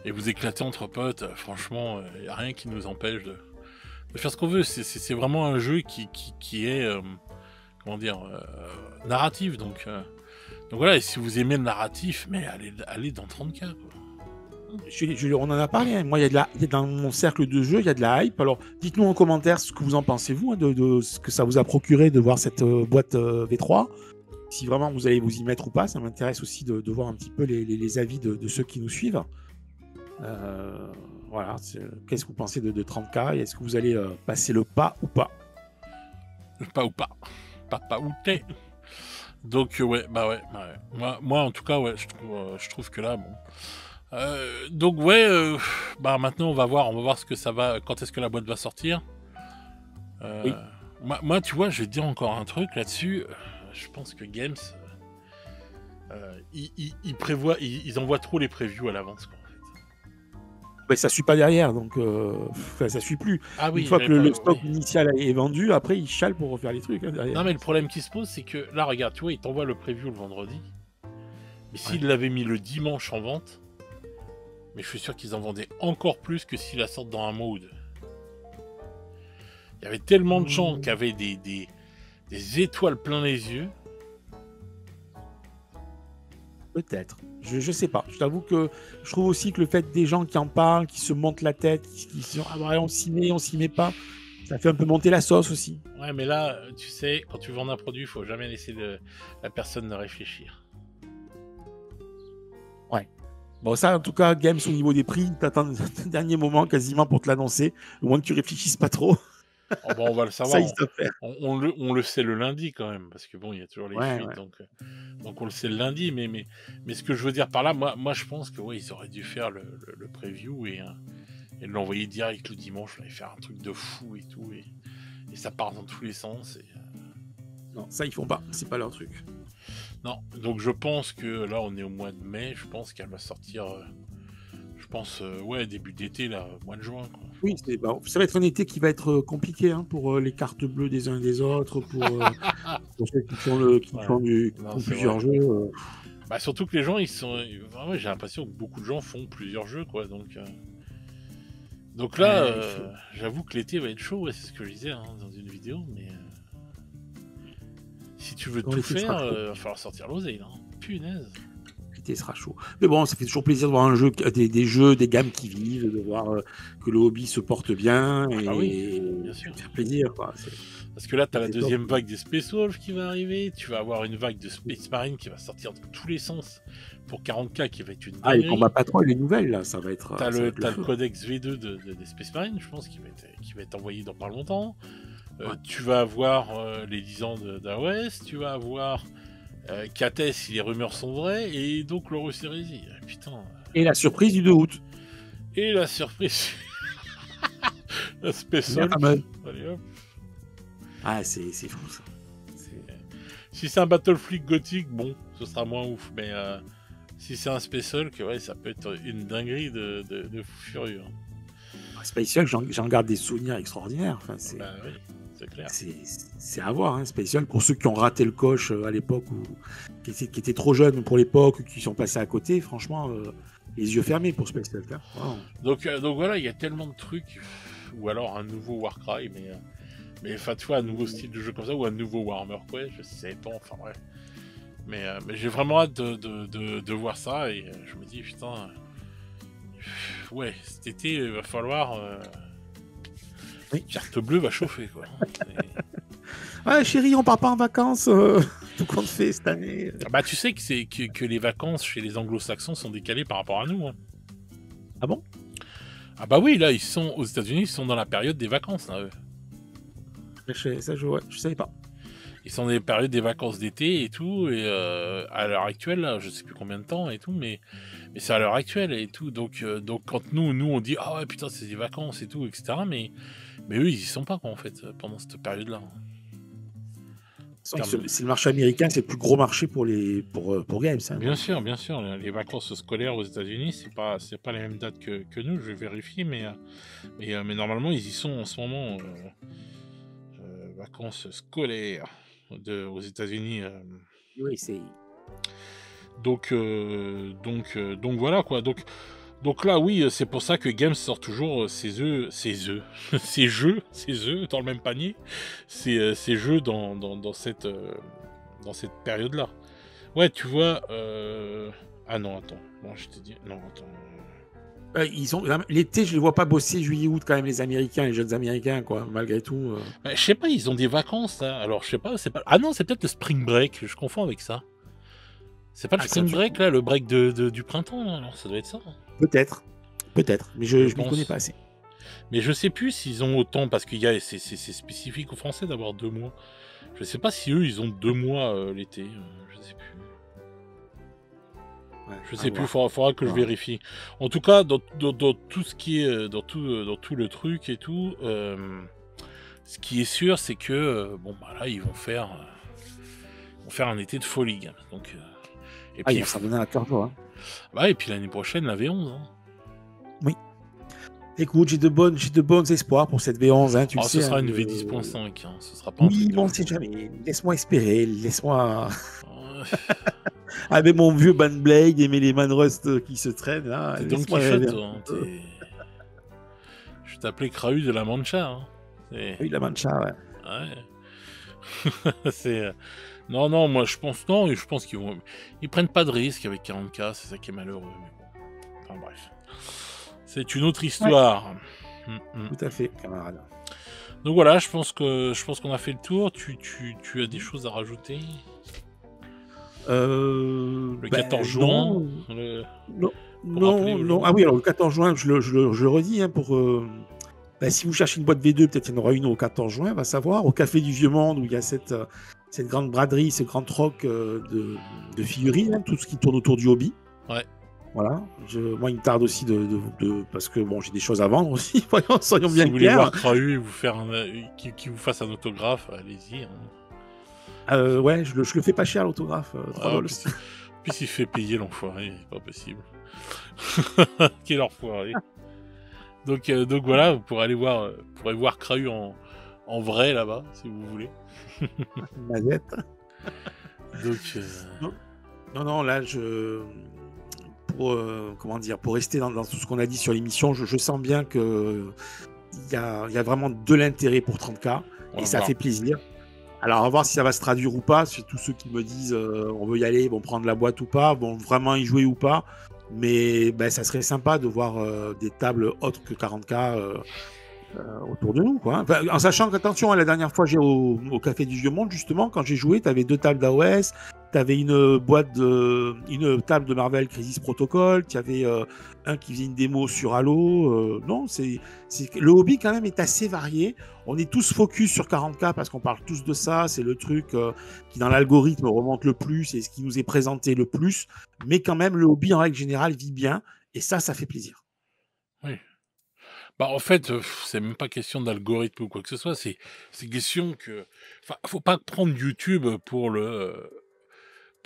et vous éclater entre potes. Franchement, il n'y a rien qui nous empêche de faire ce qu'on veut. C'est vraiment un jeu qui est, comment dire, narratif. Donc voilà, et si vous aimez le narratif, mais allez dans 30K, quoi. On en a parlé, hein. Moi, dans mon cercle de jeu, il y a de la hype. Alors, dites-nous en commentaire ce que vous en pensez, vous, hein, de ce que ça vous a procuré de voir cette boîte V3. Si vraiment vous allez vous y mettre ou pas, ça m'intéresse aussi de voir un petit peu les avis de ceux qui nous suivent. Voilà, qu'est-ce que vous pensez de 30K et est-ce que vous allez passer le pas ou pas? Le pas ou pas. Pas ou t'es. Donc, ouais. Moi, en tout cas, ouais, je trouve que là, bon. Donc ouais, bah maintenant on va voir ce que ça va, quand est-ce que la boîte va sortir. Oui. Moi, tu vois, je vais te dire encore un truc là-dessus. Je pense que Games, ils envoient trop les previews à l'avance, quoi, en fait. ben, ça suit pas derrière, donc ça suit plus. Ah Une oui, fois que le oui. stock initial est vendu, après ils chialent pour refaire les trucs derrière. Non, mais le problème qui se pose, c'est que là, regarde, tu vois, il t'envoie le preview le vendredi. Mais s'il l'avait mis le dimanche en vente, mais je suis sûr qu'ils en vendaient encore plus que s'ils la sortent dans un mois ou deux. Il y avait tellement de gens qui avaient des étoiles plein les yeux. Peut-être. Je sais pas. Je t'avoue que je trouve aussi que le fait des gens qui en parlent, qui se montent la tête, qui se disent ah ouais, on s'y met pas, ça fait un peu monter la sauce aussi. Ouais, mais là, tu sais, quand tu vends un produit, il faut jamais laisser la personne de réfléchir. Ouais. Bon, ça, en tout cas, Games, au niveau des prix, t'attends le dernier moment quasiment pour te l'annoncer, au moins que tu réfléchisses pas trop. Oh, bon, on va le savoir. Ça, il sait faire. On le sait le lundi quand même, parce que bon, il y a toujours les fuites, Ouais. donc on le sait le lundi. Mais ce que je veux dire par là, moi je pense que ouais, ils auraient dû faire le preview et l'envoyer direct le dimanche, là, et faire un truc de fou et tout, et ça part dans tous les sens. Non, ça, ils font pas. C'est pas leur truc. Non, donc je pense que là, on est au mois de mai, je pense qu'elle va sortir, ouais, début d'été, là, mois de juin, quoi. Oui, ça va être un été qui va être compliqué pour les cartes bleues des uns et des autres, pour ceux qui font, plusieurs jeux. Bah, surtout que les gens, ils sont. Ouais, j'ai l'impression que beaucoup de gens font plusieurs jeux, quoi. Donc là, j'avoue que l'été va être chaud, ouais, c'est ce que je disais dans une vidéo, mais si tu veux tout faire, va falloir sortir l'oseille, là. Punaise. L'été sera chaud. Mais bon, ça fait toujours plaisir de voir un jeu, des jeux, des gammes qui vivent, de voir que le hobby se porte bien et bien sûr. faire plaisir, quoi. Parce que là, tu as la deuxième vague des Space Wolf qui va arriver, tu vas avoir une vague de Space Marine qui va sortir dans tous les sens pour 40K qui va être une dinguerie. Ah, les combats patrons et les nouvelles, là, ça va être. T'as le codex V2 des Space Marine, je pense, qui va être envoyé dans pas longtemps. Tu vas avoir les 10 ans d'AOS, tu vas avoir Kates si les rumeurs sont vraies, et donc l'Horus Heresy. Putain. Et la surprise du 2 août. Et la surprise. La Space Wolf. Allez hop. Ah, c'est fou ça. Si c'est un Battle Fleet gothique, bon, ce sera moins ouf, mais si c'est un Space Hulk, ouais, ça peut être une dinguerie de fou furieux. Space Hulk, j'en garde des souvenirs extraordinaires. Enfin, bah oui, c'est clair. C'est à voir, Space Hulk. Pour ceux qui ont raté le coche à l'époque, ou qui étaient trop jeunes pour l'époque, ou qui sont passés à côté, franchement, les yeux fermés pour Space Hulk. Wow. Donc voilà, il y a tellement de trucs, ou alors un nouveau Warcry, mais enfin, tu vois, un nouveau style de jeu comme ça, ou un nouveau Warhammer Quest, je sais pas, enfin bref. Mais j'ai vraiment hâte de voir ça, et je me dis, putain, ouais, cet été, il va falloir... Carte bleue va chauffer, quoi. Ouais, chérie, on part pas en vacances, tout compte fait cette année. Bah, tu sais que les vacances chez les anglo-saxons sont décalées par rapport à nous. Ah bon? Ah bah oui, là, ils sont aux États-Unis, ils sont dans la période des vacances, là, eux. Ça, je savais pas. Ils sont dans les périodes des vacances d'été et tout, et à l'heure actuelle, là, je sais plus combien de temps et tout, mais c'est à l'heure actuelle et tout. Donc quand nous on dit ah ouais putain c'est des vacances et tout, etc. Mais eux ils y sont pas, quoi, en fait, pendant cette période-là. C'est le marché américain, c'est le plus gros marché pour Games. Bien sûr. Les vacances scolaires aux États-Unis, c'est pas les mêmes dates que nous. Je vais vérifier, mais normalement ils y sont en ce moment. Vacances scolaires aux États-Unis. Oui, c'est. Donc voilà, quoi. Donc là, oui, c'est pour ça que Games sort toujours ses jeux dans le même panier, ses jeux dans cette période-là. Ouais, tu vois. Ah non, attends. Bon, je t'ai dit. Non, attends. L'été, je les vois pas bosser juillet-août quand même, les Américains, les jeunes Américains, quoi, malgré tout. Je sais pas, ils ont des vacances, là. Alors, je sais pas, c'est pas. Ah non, c'est peut-être le spring break. Je confonds avec ça. C'est pas le spring break, là, le break du printemps, là. Alors, ça doit être ça. Peut-être, mais je m'y connais pas assez. Mais je sais plus s'ils ont autant, parce qu'il y a c'est spécifique aux Français d'avoir 2 mois. Je sais pas si eux ils ont 2 mois l'été. Je sais plus. Je sais plus, faudra que je vérifie. En tout cas, dans tout ce qui est dans tout le truc et tout, ce qui est sûr, c'est que bon bah là ils vont faire un été de folie. Donc et puis ça donne à cœur joie. Bah et puis l'année prochaine la V11. Oui. Écoute, j'ai de bons espoirs pour cette V11, hein, tu le Oh, ce sais. sera Hein, une V10.5, hein. Ce sera pas un oui, truc de bon, fou. c'est jamais. Laisse-moi espérer, laisse-moi. Euh, Avec mon vieux Bandblade et mes les Manrust qui se traînent, là, T'es Don laisse-moi rêver Quichotte, un toi, hein. peu. Je t'appelais Krahu de la Mancha, hein. Oui, la Mancha, ouais. Ouais. c'est... Non, non, moi je pense non, et je pense ils prennent pas de risque avec 40K, c'est ça qui est malheureux. Mais bon. Enfin bref, c'est une autre Ouais, histoire. tout à fait, camarade. Donc voilà, je pense qu'on a fait le tour. Tu as des choses à rajouter? Le 14 juin, Non, non, pour rappeler non, aux non. gens. Ah oui, alors le 14 juin, je le redis, hein, pour. Si vous cherchez une boîte V2, peut-être il y en aura une au 14 juin, va savoir. Au Café du Vieux Monde, où il y a cette grande braderie, ce grand troc de figurines, hein, tout ce qui tourne autour du hobby. Ouais. Voilà. Moi, il me tarde aussi parce que bon, j'ai des choses à vendre aussi. Soyons Si bien vous voulez clairs. voir Krahu et vous faire qui vous fasse un autographe, allez-y. Hein. Ouais, je le fais pas cher l'autographe, 3 dollars. Puis il fait payer l'enfoiré, c'est pas possible. Quel enfoiré. Donc voilà, vous pourrez voir Krahu en vrai là-bas, si vous voulez. Mazette. Donc Non, là, pour rester dans tout ce qu'on a dit sur l'émission, je sens bien que il y a vraiment de l'intérêt pour 30K et ça fait plaisir. Alors, on va voir si ça va se traduire ou pas. C'est tous ceux qui me disent on veut y aller, vont prendre la boîte ou pas, vont vraiment y jouer ou pas. Mais ça serait sympa de voir des tables autres que 40K autour de nous, quoi. Enfin, en sachant qu'attention, la dernière fois au Café du Vieux Monde, justement, quand j'ai joué, tu avais 2 tables d'AOS, tu avais une table de Marvel Crisis Protocol, tu avais un qui faisait une démo sur Halo. Non, le hobby quand même est assez varié. On est tous focus sur 40K parce qu'on parle tous de ça. C'est le truc qui dans l'algorithme remonte le plus et ce qui nous est présenté le plus. Mais quand même, le hobby en règle générale vit bien et ça fait plaisir. oui. Bah en fait, c'est même pas question d'algorithme ou quoi que ce soit, c'est question que, enfin, faut pas prendre YouTube pour le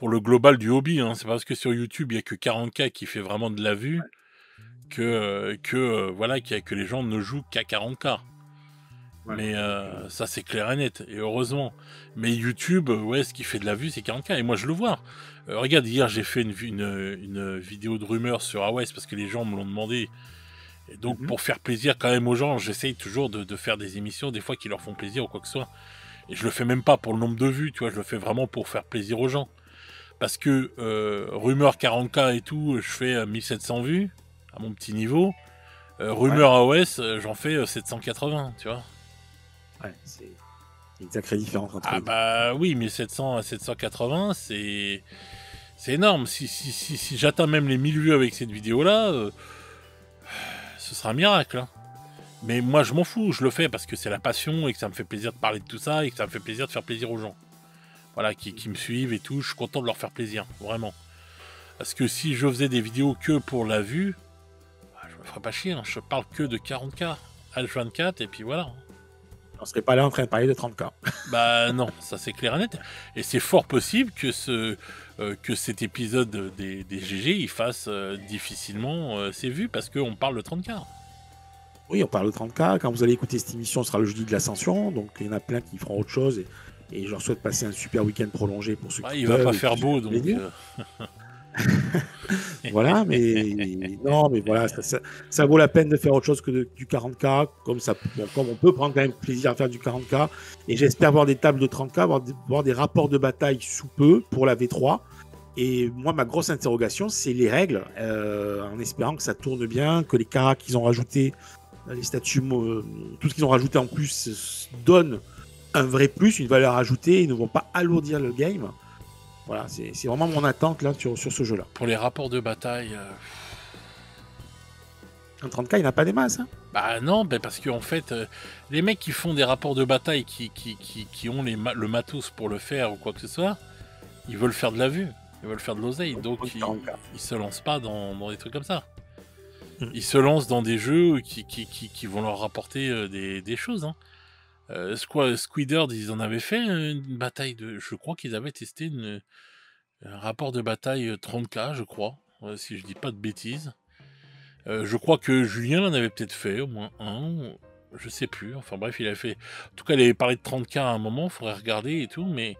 global du hobby, hein. C'est parce que sur YouTube il y a que 40K qui fait vraiment de la vue voilà que les gens ne jouent qu'à 40K. Ouais. Mais ça c'est clair et net, et heureusement. Mais YouTube, ouais, ce qui fait de la vue, c'est 40K. Et moi je le vois. Regarde, hier j'ai fait une vidéo de rumeurs sur AOS parce que les gens me l'ont demandé. Et donc pour faire plaisir quand même aux gens, j'essaye toujours de faire des émissions, des fois qui leur font plaisir ou quoi que ce soit. Et je le fais même pas pour le nombre de vues, tu vois, je le fais vraiment pour faire plaisir aux gens. Parce que rumeur 40K et tout, je fais 1700 vues à mon petit niveau. Rumeur AOS, j'en fais 780, tu vois. Ouais, c'est une sacrée différence entre les deux. Bah oui, mais 700 à 780, c'est énorme. Si j'atteins même les 1000 vues avec cette vidéo-là, ce sera un miracle. Hein. Mais moi, je m'en fous, je le fais parce que c'est la passion et que ça me fait plaisir de parler de tout ça et que ça me fait plaisir de faire plaisir aux gens. Voilà, qui me suivent et tout, je suis content de leur faire plaisir, vraiment. Parce que si je faisais des vidéos que pour la vue, je me ferais pas chier, hein. Je parle que de 40K, H24 et puis voilà. On serait pas là en train de parler de 30K. Bah non, ça c'est clair et net. Et c'est fort possible que cet épisode des GG il fasse difficilement ses vues parce qu'on parle de 30K. Oui, on parle de 30K. Quand vous allez écouter cette émission, ce sera le jeudi de l'Ascension. Donc, il y en a plein qui feront autre chose. Et je leur souhaite passer un super week-end prolongé pour ceux qui Il peuvent. va pas faire beau, donc... Voilà, mais non, mais voilà, ça vaut la peine de faire autre chose que du 40K. Comme on peut prendre quand même plaisir à faire du 40K. Et j'espère voir des tables de 30K, voir des rapports de bataille sous peu pour la V3. Et moi, ma grosse interrogation, c'est les règles, en espérant que ça tourne bien, que les caras qu'ils ont rajoutés, les statuts, tout ce qu'ils ont rajouté en plus donne un vrai plus, une valeur ajoutée, et ne vont pas alourdir le game. Voilà, c'est vraiment mon attente là sur ce jeu-là. Pour les rapports de bataille... En 30K, il n'y en a pas des masses. Hein. Bah non, parce qu'en fait, les mecs qui font des rapports de bataille, qui ont le matos pour le faire ou quoi que ce soit, ils veulent faire de la vue, ils veulent faire de l'oseille, donc ils se lancent pas dans des trucs comme ça. Ils se lancent dans des jeux qui vont leur rapporter des choses. Hein. Squidward, ils en avaient fait une bataille de... Je crois qu'ils avaient testé un rapport de bataille 30K, je crois, si je dis pas de bêtises. Je crois que Julien en avait peut-être fait, au moins un, je sais plus. Enfin bref, il avait fait... En tout cas, il avait parlé de 30K à un moment, faudrait regarder et tout, mais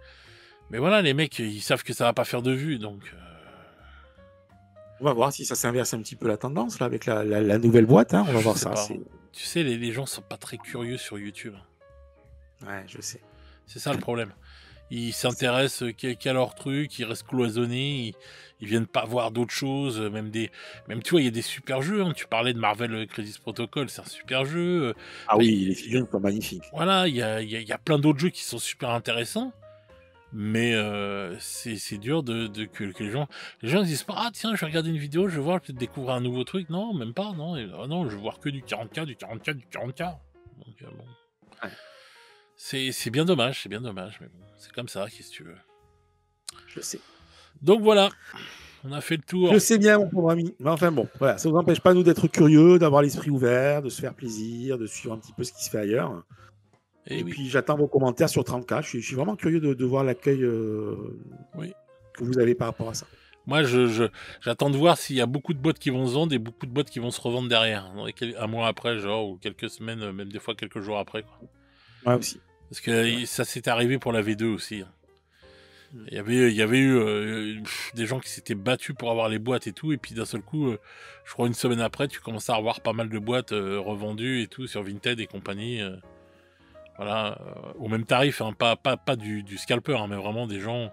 voilà, les mecs, ils savent que ça va pas faire de vues, donc... On va voir si ça s'inverse un petit peu la tendance, là, avec la nouvelle boîte, hein. On va Je voir sais ça. pas. Tu sais, les gens sont pas très curieux sur YouTube. Ouais, je sais. C'est ça le problème. Ils s'intéressent qu'à leur truc, ils restent cloisonnés, ils viennent pas voir d'autres choses, même tu vois, il y a des super jeux, hein. Tu parlais de Marvel Crisis Protocol, c'est un super jeu. Ah Enfin, oui, les figurines sont magnifiques. voilà, il y a plein d'autres jeux qui sont super intéressants, mais c'est dur que les gens disent pas, ah tiens, je vais regarder une vidéo, je vais voir, peut-être découvrir un nouveau truc. Non, même pas, non, ah non, je vais voir que du 40K, du 40K, du 40K. Donc bon. Ouais. C'est bien dommage, mais bon, c'est comme ça, qu'est-ce que tu veux. Je sais. Donc voilà, on a fait le tour. Je sais bien, mon pauvre ami. Mais enfin bon, voilà, ça ne nous empêche pas, nous, d'être curieux, d'avoir l'esprit ouvert, de se faire plaisir, de suivre un petit peu ce qui se fait ailleurs. Et oui. puis, j'attends vos commentaires sur 30K. Je suis vraiment curieux de voir l'accueil que vous avez par rapport à ça. Moi, j'attends de voir s'il y a beaucoup de boîtes qui vont se vendre et beaucoup de boîtes qui vont se revendre derrière. Un mois après, genre, ou quelques semaines, même des fois quelques jours après, quoi. Ouais, aussi. Parce que ça s'est arrivé pour la V2 aussi. Il y avait eu des gens qui s'étaient battus pour avoir les boîtes et tout, et puis d'un seul coup, je crois une semaine après, tu commences à revoir pas mal de boîtes revendues et tout sur Vinted et compagnie. Voilà, au même tarif, hein, pas du scalper, hein, mais vraiment des gens,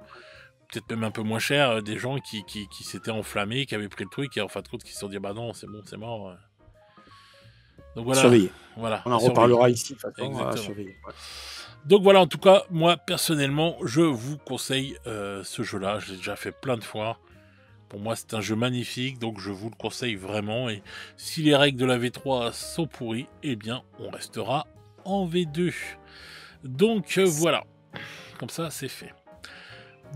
peut-être même un peu moins cher, des gens qui s'étaient enflammés, qui avaient pris le truc, et en fin de compte qui se sont dit bah non, c'est bon, c'est mort. Donc voilà. Surveiller. Voilà. On en reparlera ici, de toute façon. Exactement. Surveiller. Ouais. Donc voilà, en tout cas, moi personnellement, je vous conseille ce jeu-là. Je l'ai déjà fait plein de fois. Pour moi, c'est un jeu magnifique, donc je vous le conseille vraiment. Et si les règles de la V3 sont pourries, eh bien, on restera en V2. Donc voilà, comme ça, c'est fait.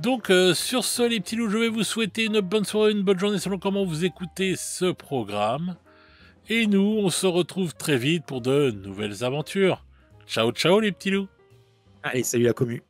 Donc sur ce, les petits loups, je vais vous souhaiter une bonne soirée, une bonne journée selon comment vous écoutez ce programme. Et nous, on se retrouve très vite pour de nouvelles aventures. Ciao, ciao les petits loups. Allez, salut la commu.